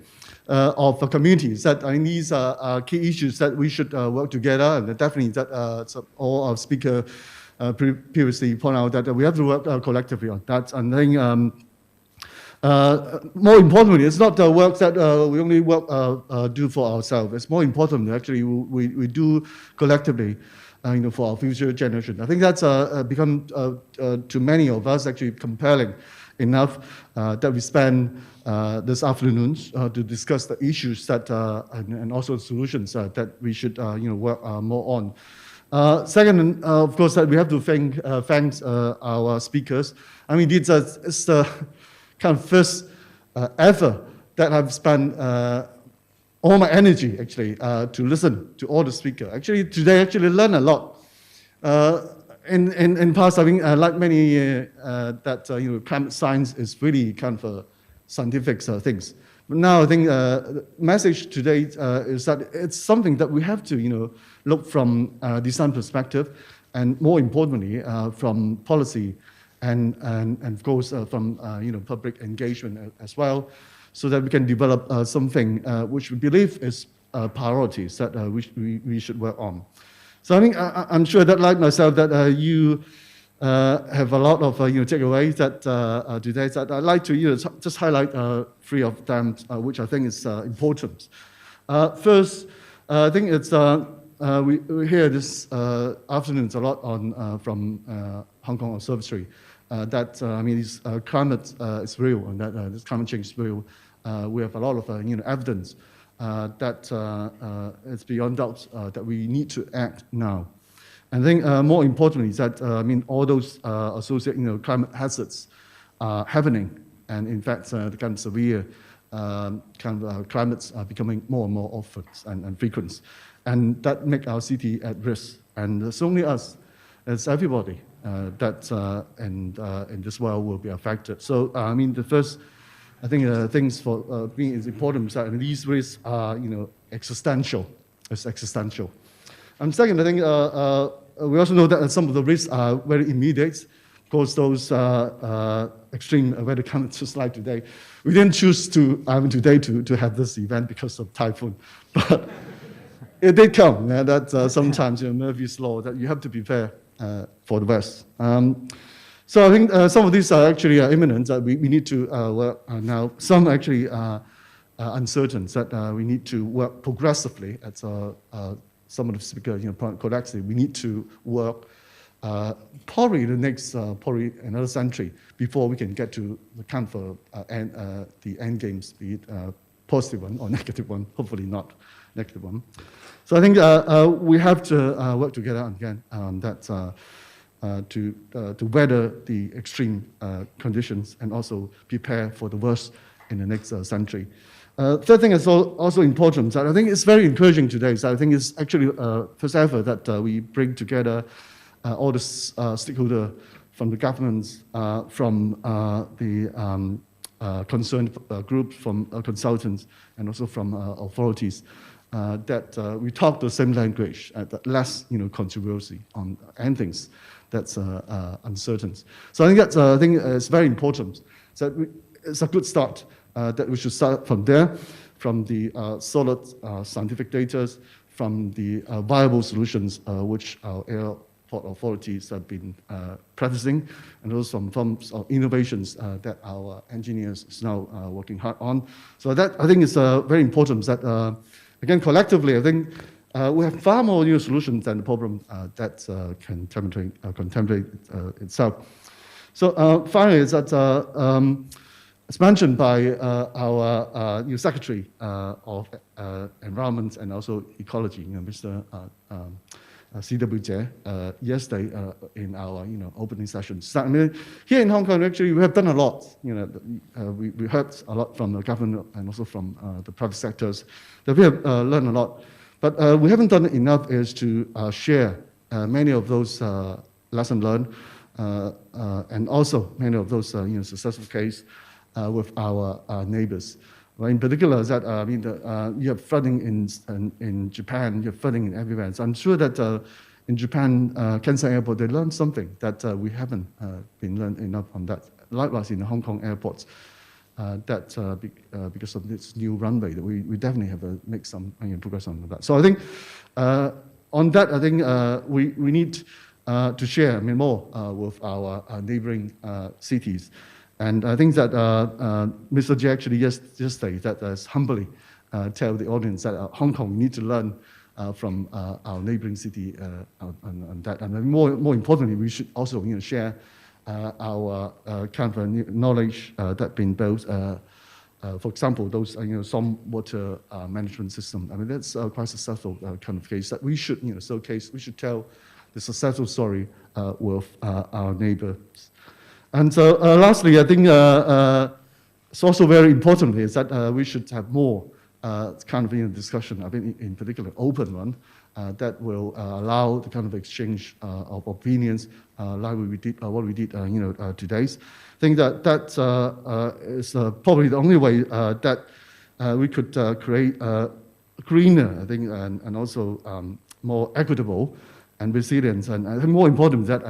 of communities. That these are key issues that we should work together, and definitely that all our speakers previously point out that we have to work collectively on that. And I think more importantly, it's not the work that we only do for ourselves. It's more important actually we do collectively. For our future generation. I think that's become to many of us actually compelling enough that we spend this afternoon to discuss the issues that and also solutions that we should work more on. Second, of course, that we have to thank our speakers. I mean, it's the kind of first ever that I've spent all my energy actually to listen to all the speakers. Actually, today I learned a lot. In past, I think like many that climate science is really kind of scientific things. But now I think the message today is that it's something that we have to look from design perspective, and more importantly from policy and of course from public engagement as well, so that we can develop something which we believe is priorities that we should work on. So I think I'm sure that, like myself, that you have a lot of takeaways that today. That I'd like to just highlight three of them, which I think is important. First, I think it's we hear this afternoon a lot on from Hong Kong Observatory that this climate is real, and that this climate change is real. We have a lot of evidence that it's beyond doubt that we need to act now. And I think more importantly is that all those associated climate hazards are happening, and in fact the kind of severe climates are becoming more and more often and frequent, and that make our city at risk. And it's only us, it's everybody that in this world will be affected. So the first, I think things for being is important is that these risks are existential. It's existential. And second, I think we also know that some of the risks are very immediate. Of course, those extreme weather conditions just like today. We didn't choose today to have this event because of typhoon, but it did come. That sometimes Murphy's law that you have to prepare for the worst. So I think some of these are actually imminent that we need to work now. Some actually are uncertain that we need to work progressively. As some of the speakers correctly, we need to work probably the next probably another century before we can get to the kind of the end games, be it positive one or negative one. Hopefully not negative one. So I think we have to work together again on that to weather the extreme conditions and also prepare for the worst in the next century. Third thing is also important that I think it's very encouraging today. So I think it's actually first ever that we bring together all the stakeholders from the governments, from the concerned groups, from consultants, and also from authorities, that we talk the same language, less controversy on endings that's uncertain. So I think that's it's very important. So it's a good start that we should start from there, from the solid scientific data, from the viable solutions which our airport authorities have been practicing, and also some forms of innovations that our engineers is now working hard on. So that I think is very important that, again, collectively, I think we have far more new solutions than the problem that can contemplate itself. So finally, is that as mentioned by our new Secretary of Environment and also Ecology, Mr. CWJ, yesterday in our opening session. So, I mean, here in Hong Kong, actually, we have done a lot. We heard a lot from the government and also from the private sectors that we have learned a lot. But we haven't done enough is to share many of those lessons learned and also many of those successful cases with our neighbors. Well, in particular, that you have flooding in Japan, you have flooding in everywhere. So I'm sure that in Japan, Kansai Airport, they learned something that we haven't been learned enough on that. Likewise, in the Hong Kong airports, that because of this new runway, that we definitely have to make some progress on that. So I think on that, I think we need to share more with our neighboring cities. And I think that Mr. J actually yesterday that humbly tell the audience that Hong Kong need to learn from our neighboring city on that. And more importantly, we should also share our kind of knowledge that been built. For example, those stormwater management system. I mean, that's quite successful kind of case that we should showcase. We should tell the successful story with our neighbors. And so lastly, I think it's also very important is that we should have more kind of discussion, I think in particular open one, that will allow the kind of exchange of opinions like we did, what we did today. I think that is probably the only way that we could create greener, I think, and also more equitable and resilient. And I think more important that,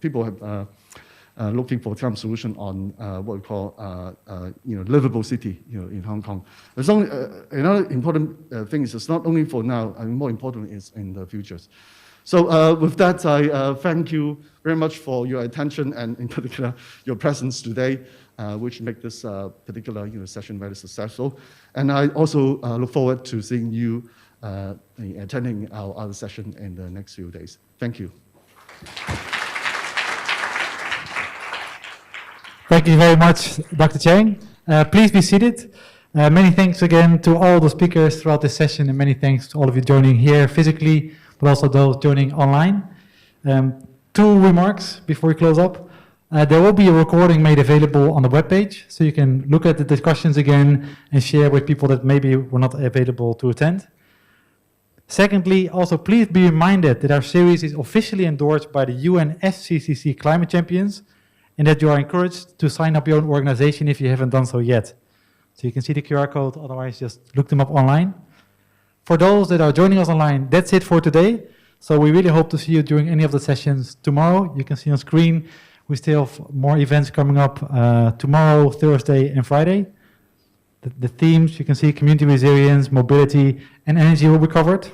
people have looking for some solution on what we call livable city in Hong Kong. There's only another important thing is it's not only for now, more importantly is in the futures. So with that, I thank you very much for your attention and in particular your presence today, which make this particular session very successful. And I also look forward to seeing you attending our other session in the next few days. Thank you. Thank you very much, Dr. Chang. Please be seated. Many thanks again to all the speakers throughout this session, and many thanks to all of you joining here physically, but also those joining online. 2 remarks before we close up. There will be a recording made available on the webpage, so you can look at the discussions again and share with people that maybe were not available to attend. Secondly, also please be reminded that our series is officially endorsed by the UNFCCC Climate Champions, and that you are encouraged to sign up your own organization if you haven't done so yet. So you can see the QR code, otherwise just look them up online. For those that are joining us online, that's it for today. So we really hope to see you during any of the sessions tomorrow. You can see on screen, we still have more events coming up tomorrow, Thursday and Friday. The themes, you can see community resilience, mobility, and energy will be covered.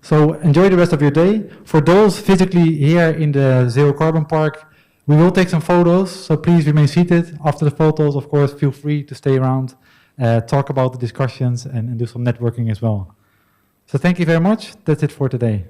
So enjoy the rest of your day. For those physically here in the Zero Carbon Park, we will take some photos, so please remain seated. After the photos, of course, feel free to stay around, talk about the discussions and do some networking as well. So thank you very much. That's it for today.